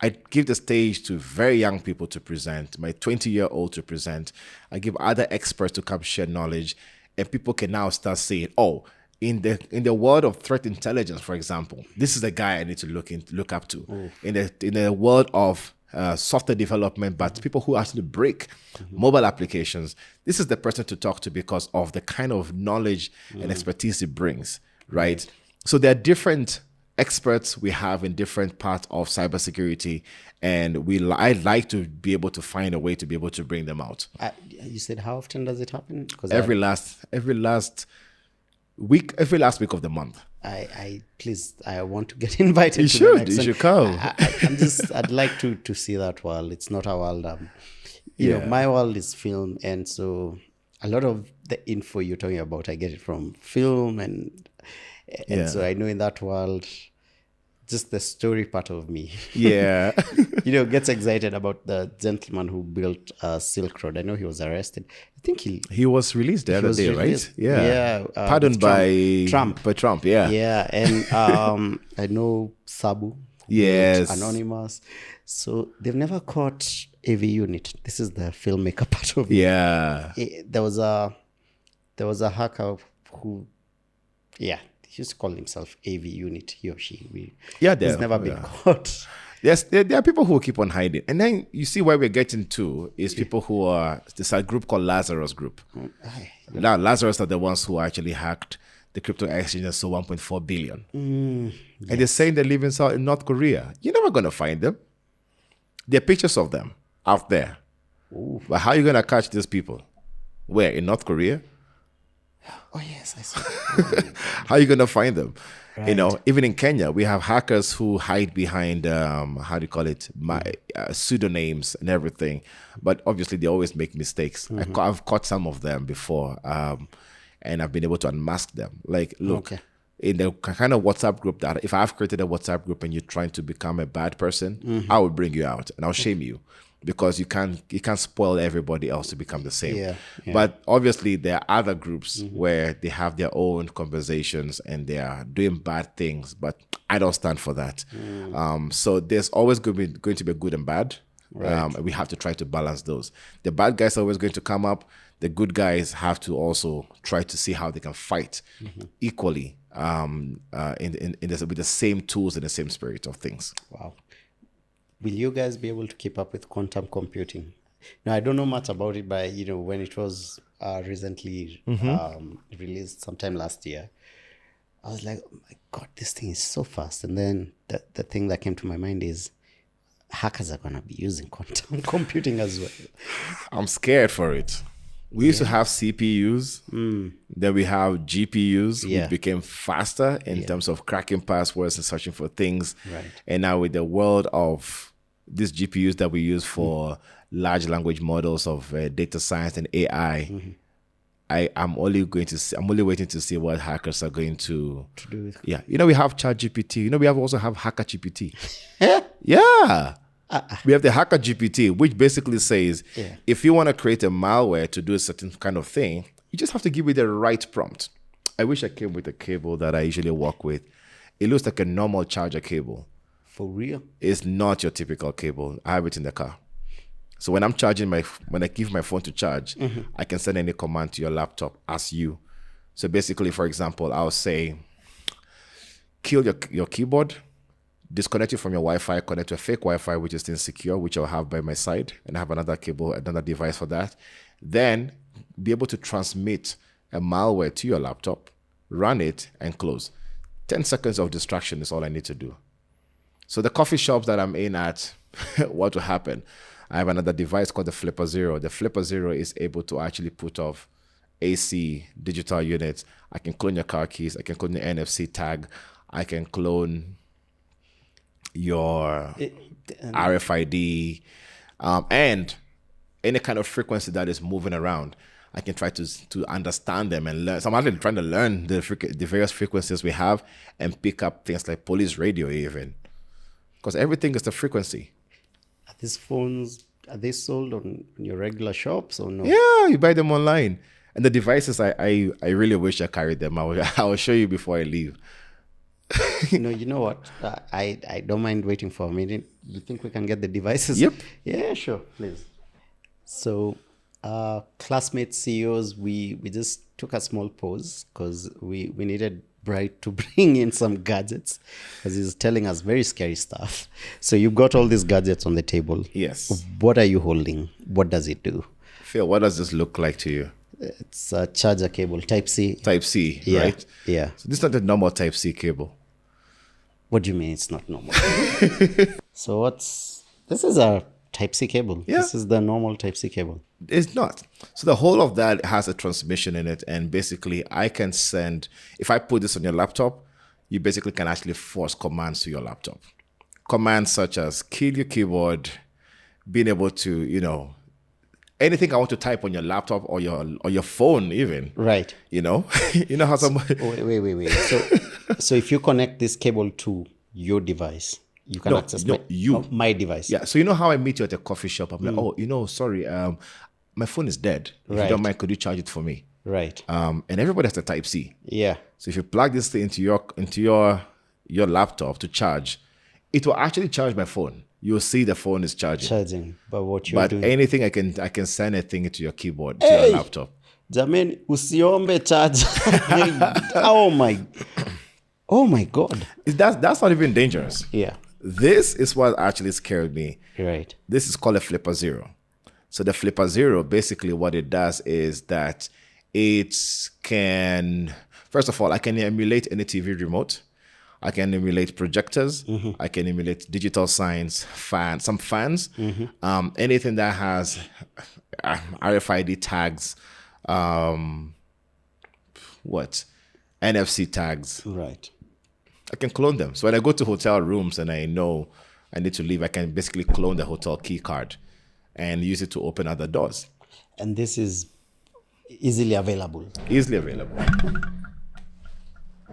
I give the stage to very young people to present, my 20-year-old to present. I give other experts to come share knowledge, and people can now start saying, "Oh, in the world of threat intelligence, for example, this is the guy I need to look up to." In the world of software development, but people who actually break mobile applications, this is the person to talk to because of the kind of knowledge and expertise it brings, right? So there are different experts we have in different parts of cybersecurity, and I'd like to be able to find a way to be able to bring them out. You said, how often does it happen? Because every last week of the month. I want to get invited. You should come. I'd like to see that world. It's not a world. You know, my world is film, and so a lot of the info you're talking about, I get it from film, and so I know in that world, just the story part of me, gets excited about the gentleman who built Silk Road. I know he was arrested. I think he was released the other day, right? Pardoned by Trump. And I know Sabu, Anonymous. So they've never caught AV Unit. This is the filmmaker part of it. There was a hacker who he used to call himself AV Unit, he or she. He's never been caught. Yes, there are people who keep on hiding. And then you see where we're getting to is people who are, there's a group called Lazarus Group. Now, Lazarus are the ones who actually hacked the crypto exchange and sold 1.4 billion. And they're saying they live in North Korea. You're never going to find them. There are pictures of them out there. Ooh. But how are you going to catch these people? Where? In North Korea? Oh, yes, I see. How are you going to find them? Right. You know, even in Kenya, we have hackers who hide behind, pseudonyms and everything. But obviously, they always make mistakes. I've caught some of them before, and I've been able to unmask them. Like, look, in the kind of WhatsApp group that if I've created a WhatsApp group and you're trying to become a bad person, I will bring you out and I'll shame you. Because you can't spoil everybody else to become the same. But obviously there are other groups where they have their own conversations and they are doing bad things, but I don't stand for that. So there's always going to be good and bad. Right. We have to try to balance those. The bad guys are always going to come up. The good guys have to also try to see how they can fight equally with the same tools and the same spirit of things. Wow. Will you guys be able to keep up with quantum computing? Now, I don't know much about it, but when it was recently released sometime last year, I was like, oh my God, this thing is so fast. And then the thing that came to my mind is hackers are going to be using quantum computing as well. I'm scared for it. We used to have CPUs, then we have GPUs, which became faster in terms of cracking passwords and searching for things. Right. And now with the world of these GPUs that we use for large language models of data science and AI, I'm only waiting to see what hackers are going to do with. Yeah, we have ChatGPT. We also have Hacker GPT. Yeah. We have the Hacker GPT, which basically says if you want to create a malware to do a certain kind of thing, you just have to give it the right prompt. I wish I came with a cable that I usually work with. It looks like a normal charger cable. For real? It's not your typical cable. I have it in the car. So when I'm charging when I give my phone to charge, I can send any command to your laptop as you. So basically, for example, I'll say, kill your keyboard, disconnect it from your Wi-Fi, connect to a fake Wi-Fi, which is insecure, which I'll have by my side, and I have another cable, another device for that. Then be able to transmit a malware to your laptop, run it, and close. 10 seconds of distraction is all I need to do. So the coffee shops that I'm in at, what will happen? I have another device called the Flipper Zero. The Flipper Zero is able to actually put off AC digital units. I can clone your car keys. I can clone your NFC tag. I can clone your RFID and any kind of frequency that is moving around. I can try to understand them and learn. So I'm actually trying to learn the various frequencies we have and pick up things like police radio even. Because everything is the frequency. Are these phones, are they sold on your regular shops or no? Yeah, you buy them online. And the devices, I really wish I carried them. I will show you before I leave. You know what? I don't mind waiting for a minute. You think we can get the devices? Yep. Yeah, sure, please. So, classmates, CEOs, we just took a small pause because we needed Bright to bring in some gadgets because he's telling us very scary stuff. So you've got all these gadgets on the table. Yes. What are you holding? What does it do? Phil, what does this look like to you? It's a charger cable, Type C. Type C, Yeah, right? yeah. So this is not a normal Type C cable. What do you mean it's not normal? So this is a Type C cable. Yeah. This is the normal Type C cable. It's not. So the whole of that has a transmission in it. And basically, I can send, if I put this on your laptop, you basically can actually force commands to your laptop. Commands such as kill your keyboard, being able to, anything I want to type on your laptop or your phone even. Right. You know how some... Wait. So if you connect this cable to your device, you can access my device. Yeah. So you know how I meet you at a coffee shop? I'm like, sorry, my phone is dead. If you don't mind, could you charge it for me? Right. And everybody has a Type C. Yeah. So if you plug this thing into your laptop to charge, it will actually charge my phone. You'll see the phone is charging. But anything I can send a thing into your keyboard, to your laptop. Jamani, usiombe charge. Oh my God. That's not even dangerous. Yeah. This is what actually scared me. Right. This is called a Flipper Zero. So the Flipper Zero, basically what it does is that it can, first of all, I can emulate any TV remote. I can emulate projectors. Mm-hmm. I can emulate digital signs, some fans, anything that has RFID tags, NFC tags. Right. I can clone them. So when I go to hotel rooms and I know I need to leave, I can basically clone the hotel key card and use it to open other doors. And this is easily available. Easily available.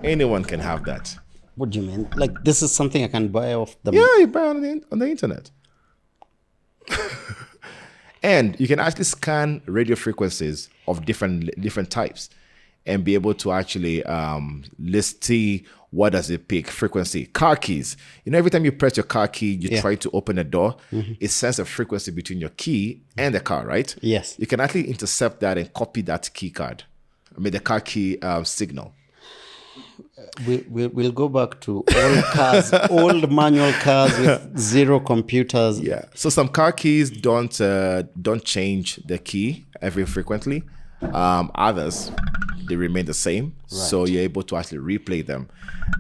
Anyone can have that. What do you mean? Like this is something I can buy off the... Yeah, you buy on the internet. And you can actually scan radio frequencies of different types and be able to actually see what does it pick, frequency. Car keys. Every time you press your car key, you try to open a door, it sends a frequency between your key and the car, right? Yes. You can actually intercept that and copy that key card. The car key signal. We'll go back to old cars, old manual cars with zero computers. Yeah. So some car keys don't change the key every frequently. Others, they remain the same. Right. So you're able to actually replay them.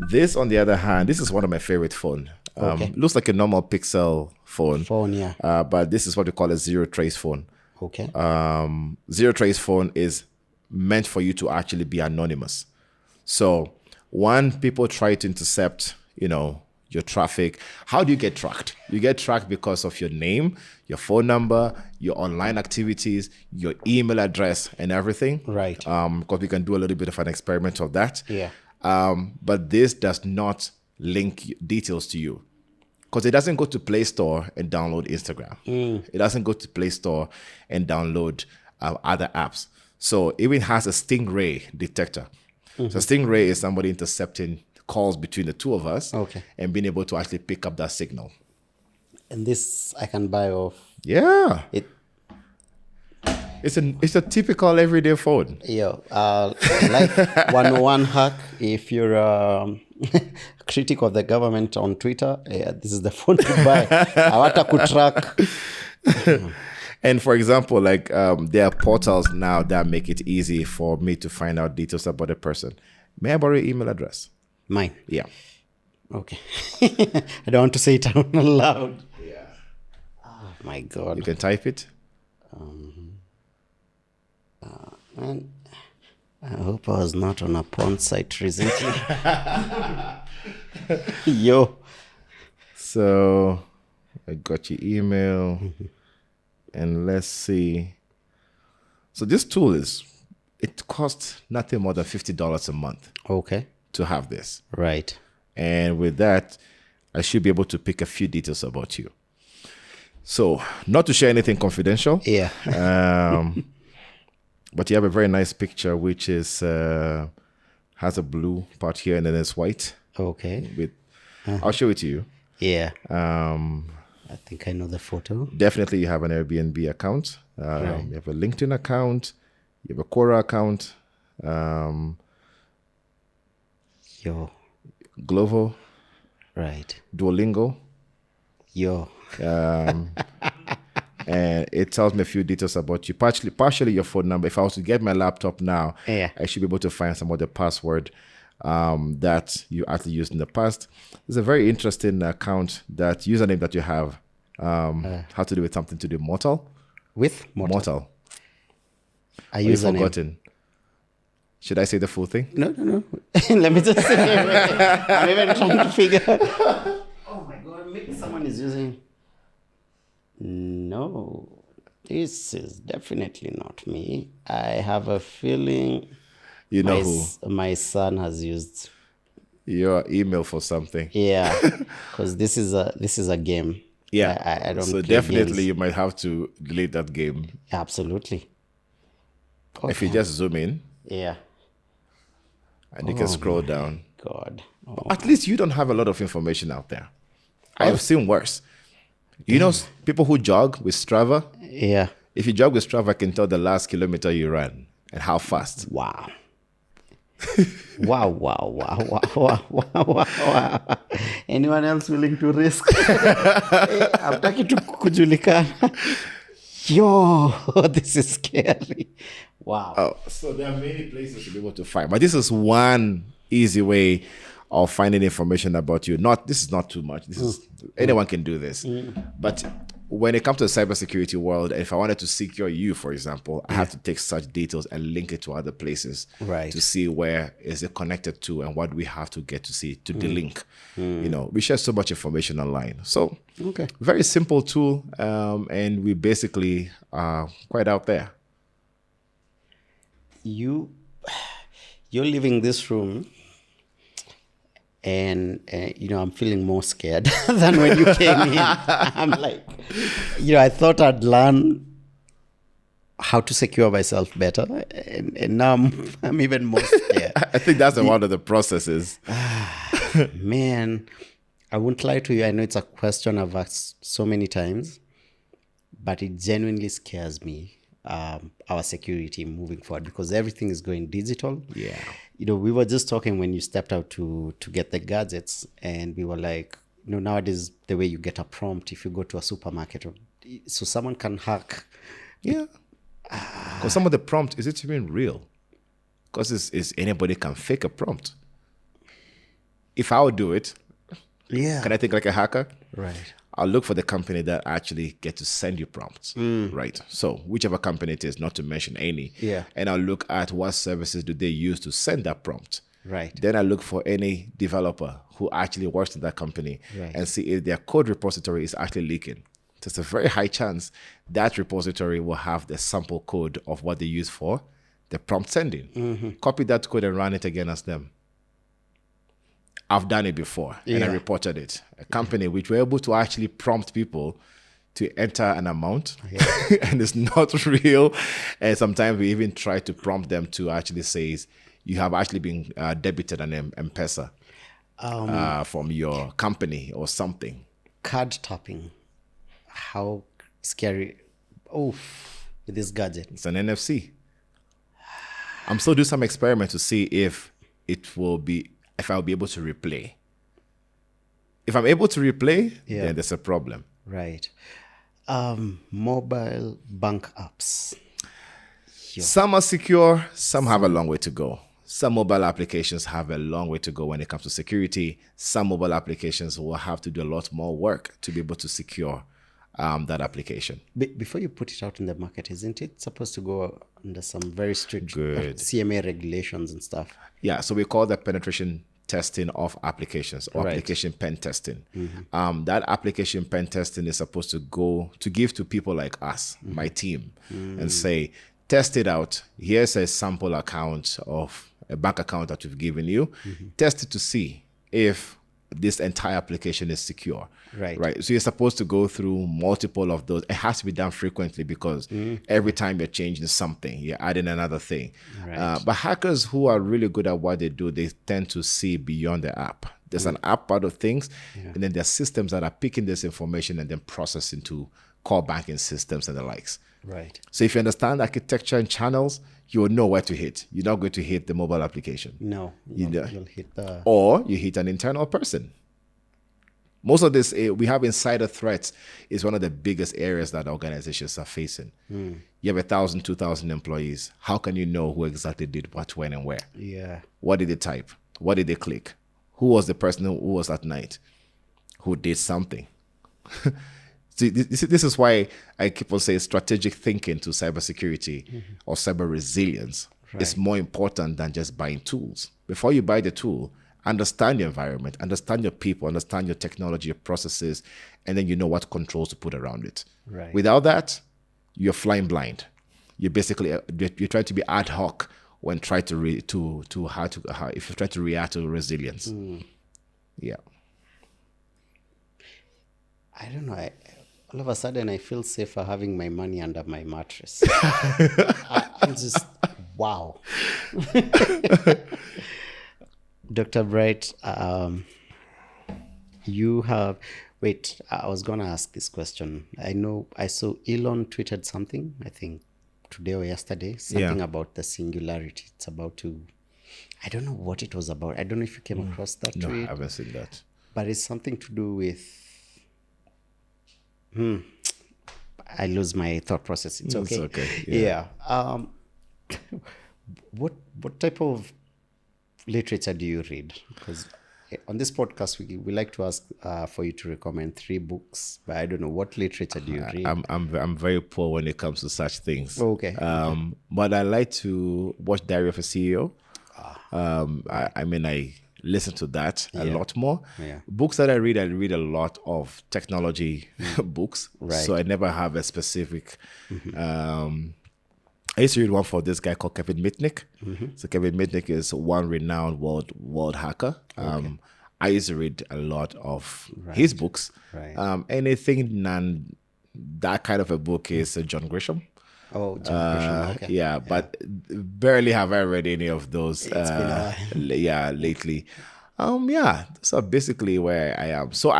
This, on the other hand, this is one of my favorite phones. Looks like a normal Pixel phone. Yeah. But this is what we call a zero trace phone. Okay. Zero trace phone is meant for you to actually be anonymous. So when people try to intercept, your traffic, how do you get tracked? You get tracked because of your name, your phone number, your online activities, your email address, and everything. Right. Because we can do a little bit of an experiment of that. Yeah. But this does not link details to you. Because it doesn't go to Play Store and download Instagram. It doesn't go to Play Store and download other apps. So it even has a stingray detector. Mm-hmm. So stingray is somebody intercepting calls between the two of us, and being able to actually pick up that signal. And this I can buy off. Yeah. It's a typical everyday phone. Yeah. Like 101 hack. If you're a critic of the government on Twitter, this is the phone to buy. Awata kutrack. And for example, like there are portals now that make it easy for me to find out details about a person. May I borrow your email address? Mine? Yeah. Okay. I don't want to say it out loud. Yeah. Oh my God. You can type it. Man, I hope I was not on a porn site recently. Yo. So I got your email. And let's see. So this tool it costs nothing more than $50 a month. Okay. To have this. Right. And with that, I should be able to pick a few details about you. So, not to share anything confidential. Yeah. But you have a very nice picture, which is has a blue part here and then it's white. Okay. With, I'll show it to you. Yeah. I think I know the photo. Definitely you have an Airbnb account. Right. You have a LinkedIn account. You have a Quora account. Yo. Glovo. Right. Duolingo. Yo. And it tells me a few details about you. Partially your phone number. If I was to get my laptop now, Yeah. I should be able to find some of the password that you actually used in the past. There's a very interesting account, that username that you have has to do with something to do mortal. With mortal. Are you forgotten? Should I say the full thing? No. Let me just say. I'm even trying to figure out. Oh my God, maybe someone is using. No, this is definitely not me. I have a feeling You know who? My son has used. Your email for something. Yeah, because this is a game. Yeah, I don't. So play definitely games. you might have to delete that game. Absolutely. If you just zoom in Yeah. and you can scroll down. God. Oh. At least you don't have a lot of information out there. I have seen worse. You know, people who jog with Strava. Yeah. If you jog with Strava, I can tell the last kilometer you ran and how fast. Wow. Wow. Anyone else willing to risk? I'm talking to kujulikana. Yo, this is scary. Wow. Oh, so there are many places to be able to find, but this is one easy way of finding information about you. This is not too much. This is anyone can do this. But when it comes to the cybersecurity world, if I wanted to secure you, for example, I have to take such details and link it to other places to see where is it connected to and what we have to get to see to delink. You know, we share so much information online. So very simple tool, and we basically are quite out there. You're leaving this room, and I'm feeling more scared than when you came in. I'm like, I thought I'd learn how to secure myself better, and now I'm even more scared. I think that's one of the processes. Man, I won't lie to you. I know it's a question I've asked so many times, but it genuinely scares me. Our security moving forward, because everything is going digital. Yeah. We were just talking when you stepped out to get the gadgets, and we were like, nowadays the way you get a prompt if you go to a supermarket, so someone can hack. Yeah. Because some of the prompt, is it even real? Because anybody can fake a prompt. If I would do it, can I think like a hacker? Right. I'll look for the company that actually get to send you prompts, right? So whichever company it is, not to mention any, and I'll look at what services do they use to send that prompt. Right. Then I look for any developer who actually works in that company and see if their code repository is actually leaking. So it's a very high chance that repository will have the sample code of what they use for the prompt sending. Copy that code and run it again as them. I've done it before and I reported it. A company which were able to actually prompt people to enter an amount and it's not real. And sometimes we even try to prompt them to actually say you have actually been debited an M-Pesa from your company or something. Card tapping. How scary. With this gadget. It's an NFC. I'm still doing some experiment to see if I'll be able to replay. If I'm able to replay, then there's a problem. Right. Mobile bank apps. Some are secure, some have a long way to go. Some mobile applications have a long way to go when it comes to security. Some mobile applications will have to do a lot more work to be able to secure that application. Before you put it out in the market, isn't it supposed to go under some very strict CMA regulations and stuff? Yeah, so we call that penetration testing of applications or application pen testing. That application pen testing is supposed to go to give to people like us, my team, and say, test it out. Here's a sample account of a bank account that we've given you. Test it to see if this entire application is secure. Right. So you're supposed to go through multiple of those. It has to be done frequently because every time you're changing something, you're adding another thing. Right. But hackers who are really good at what they do, they tend to see beyond the app. There's an app part of things, and then there's systems that are picking this information and then processing to core banking systems and the likes. Right. So if you understand architecture and channels, you will know where to hit. You're not going to hit the mobile application. No, you'll hit the... Or you hit an internal person. Most of this, we have insider threats is one of the biggest areas that organizations are facing. You have 1,000, 2,000 employees. How can you know who exactly did what, when, and where? Yeah. What did they type? What did they click? Who was the person who was at night? Who did something? See, this is why I keep on saying strategic thinking to cybersecurity or cyber resilience is more important than just buying tools. Before you buy the tool, understand your environment, understand your people, understand your technology, your processes, and then you know what controls to put around it. Right. Without that, you're flying blind. You're basically you're trying to be ad hoc when trying to if you try to react to resilience. Yeah. I don't know. All of a sudden, I feel safer having my money under my mattress. I'm just, wow. Dr. Bright, you have, wait, I was going to ask this question. I know I saw Elon tweeted something, I think today or yesterday, something about the singularity. It's about to, I don't know what it was about. I don't know if you came across that No, tweet. I haven't seen that. But it's something to do with, I lose my thought process. It's okay. It's okay. Yeah. What type of literature do you read? Because on this podcast, we like to ask for you to recommend 3 books, but I don't know, what literature do you read? I'm very poor when it comes to such things. Okay. But I like to watch Diary of a CEO. I listen to that a lot more. Yeah. Books that I read a lot of technology books. Right. So I never have a specific. I used to read one for this guy called Kevin Mitnick. So Kevin Mitnick is one renowned world hacker. I used to read a lot of his books. Right. Anything that kind of a book is John Grisham. Oh, John Grisham, okay. Yeah, but barely have I read any of those. It's been a while. Lately. So basically where I am. So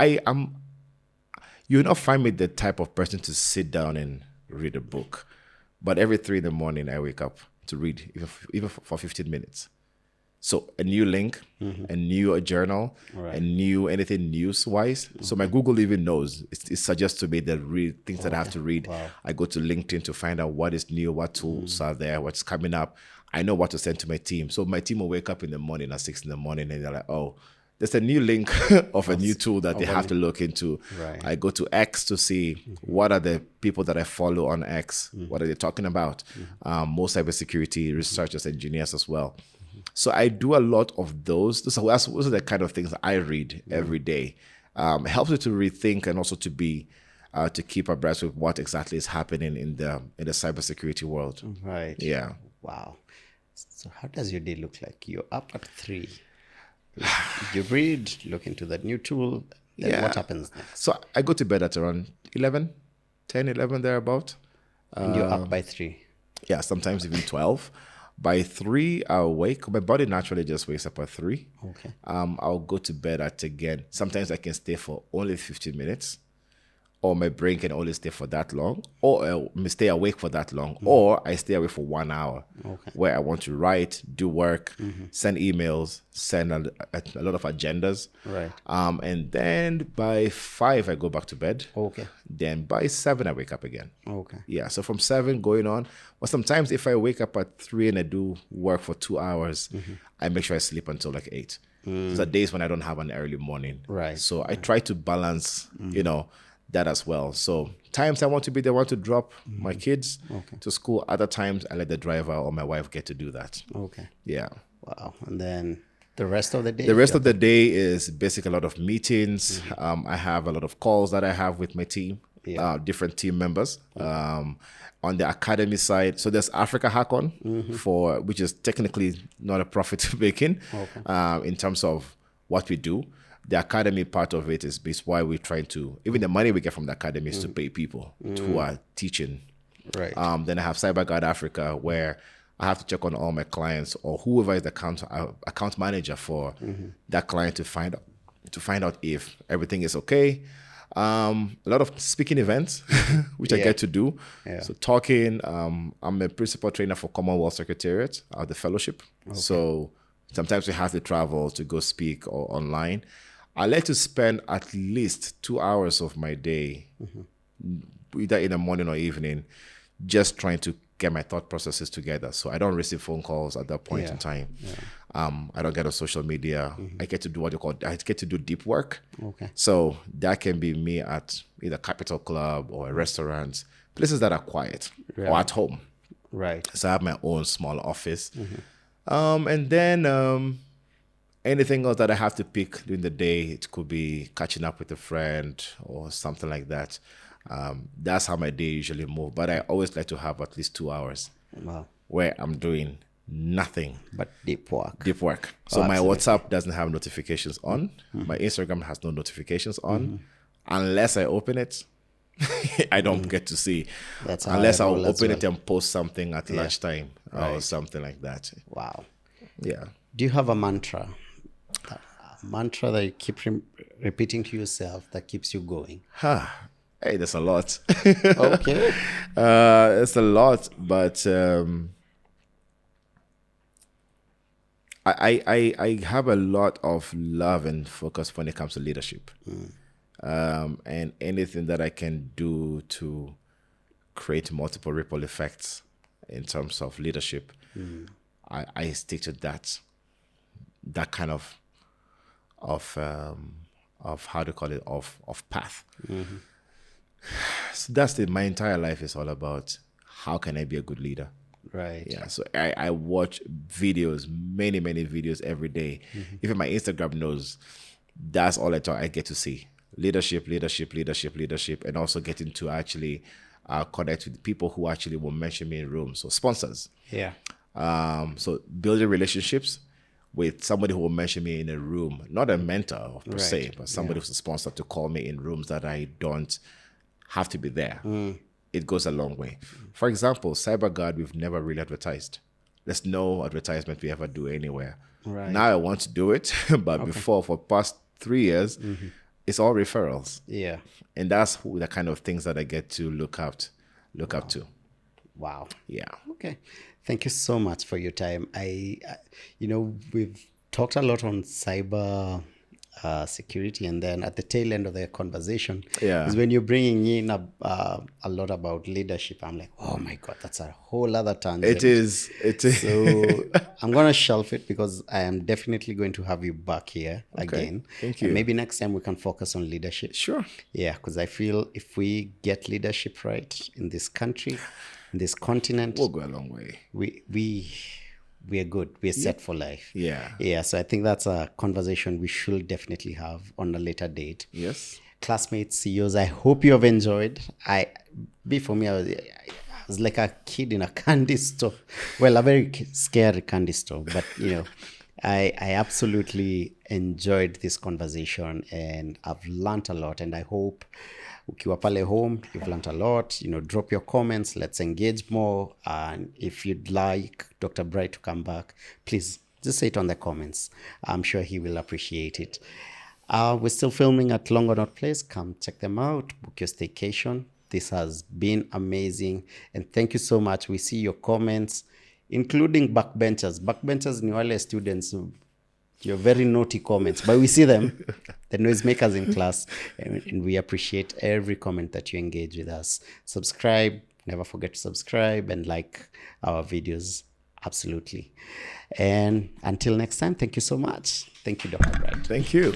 you'll not find me the type of person to sit down and read a book. But every 3 a.m, I wake up to read, even for 15 minutes. So a new link, a new journal, a new anything news-wise. So my Google even knows. It suggests to me the things that I have to read. Wow. I go to LinkedIn to find out what is new, what tools are there, what's coming up. I know what to send to my team. So my team will wake up in the morning at 6 a.m. and they're like, oh, there's a new link of a new tool that they have to look into. Right. I go to X to see what are the people that I follow on X. What are they talking about? Most cybersecurity researchers, engineers as well. So I do a lot of those. Those are the kind of things I read every day. Helps me to rethink and also to be to keep abreast with what exactly is happening in the cybersecurity world. Right. Yeah. Wow. So how does your day look like? You're up at 3. You read, look into that new tool. Then what happens next? So I go to bed at around 11 thereabout. And you're up by 3. Yeah, sometimes even 12. By 3, I'll wake. My body naturally just wakes up at 3. Okay. I'll go to bed at, again, sometimes I can stay for only 15 minutes. Or my brain can only stay for that long, or stay awake for that long, or I stay awake for 1 hour, where I want to write, do work, send emails, send a lot of agendas. Right. And then by 5, I go back to bed. Okay. Then by 7, I wake up again. Okay. Yeah, so from 7 going on. But sometimes if I wake up at 3 and I do work for 2 hours, I make sure I sleep until like 8. Those are days when I don't have an early morning. Right. So I try to balance, that as well. So times I want to be the one to drop my kids to school. Other times I let the driver or my wife get to do that. Okay. Yeah. Wow. And then the rest of the day? The rest of the day is basically a lot of meetings. I have a lot of calls that I have with my team, different team members. On the academy side, so there's Africa Hackon which is technically not a profit making in terms of what we do. the academy part of it is why we're trying to, even the money we get from the academy is to pay people who are teaching. Right. Then I have CyberGuard Africa, where I have to check on all my clients or whoever is the account manager for that client to find out if everything is okay. A lot of speaking events, which I get to do. Yeah. So talking, I'm a principal trainer for Commonwealth Secretariat, the fellowship. Okay. So sometimes we have to travel to go speak or online. I like to spend at least 2 hours of my day, either in the morning or evening, just trying to get my thought processes together. So I don't receive phone calls at that point in time. Yeah. I don't get on social media. I get to do I get to do deep work. Okay. So that can be me at either Capital Club or a restaurant, places that are quiet, or at home. Right. So I have my own small office. And then anything else that I have to pick during the day, it could be catching up with a friend or something like that. That's how my day usually moves. But I always like to have at least 2 hours where I'm doing nothing but deep work. So my WhatsApp doesn't have notifications on. My Instagram has no notifications on. Unless I open it, I don't get to see. That's unless I'll open it and post something at lunchtime or something like that. Wow. Yeah. Do you have a mantra? A mantra that you keep repeating to yourself that keeps you going? Hey, there's a lot. Okay. It's a lot, but I have a lot of love and focus when it comes to leadership. And anything that I can do to create multiple ripple effects in terms of leadership, I stick to that kind of how to call it, of path. So that's my entire life is all about. How can I be a good leader? Right. Yeah. So I watch videos, many videos every day. Even my Instagram knows that's all I get to see. Leadership, and also getting to actually connect with people who actually will mention me in rooms. So sponsors. Yeah. So building relationships with somebody who will mention me in a room, not a mentor per se, but somebody who's a sponsor to call me in rooms that I don't have to be there. It goes a long way. For example, CyberGuard, we've never really advertised. There's no advertisement we ever do anywhere. Right. Now I want to do it, but before, for past 3 years, it's all referrals. Yeah. And that's the kind of things that I get to look up to. Wow. Yeah. Okay. Thank you so much for your time. We've talked a lot on cyber security, and then at the tail end of the conversation is when you're bringing in a lot about leadership. I'm like, oh my God, that's a whole other tangent. It is. So I'm going to shelf it because I am definitely going to have you back here again. Thank you. And maybe next time we can focus on leadership. Sure. Yeah, because I feel if we get leadership right in this country, in this continent, we'll go a long way. We are good. We are set for life. Yeah. Yeah. So I think that's a conversation we should definitely have on a later date. Yes. Classmates, CEOs, I hope you have enjoyed. For me, I was like a kid in a candy store. Well, a very scary candy store. But, I absolutely enjoyed this conversation and I've learned a lot. And I hope ukiwa pale home, you've learned a lot. Drop your comments. Let's engage more. And if you'd like Dr. Bright to come back, please just say it on the comments. I'm sure he will appreciate it. We're still filming at Longonot Place. Come check them out. Book your staycation. This has been amazing. And thank you so much. We see your comments, including backbenchers. Backbenchers ni wale students your very naughty comments, but we see them, the noisemakers in class, and we appreciate every comment that you engage with us. Subscribe, never forget to subscribe and like our videos, absolutely. And until next time, thank you so much. Thank you, Dr. Bright. Thank you.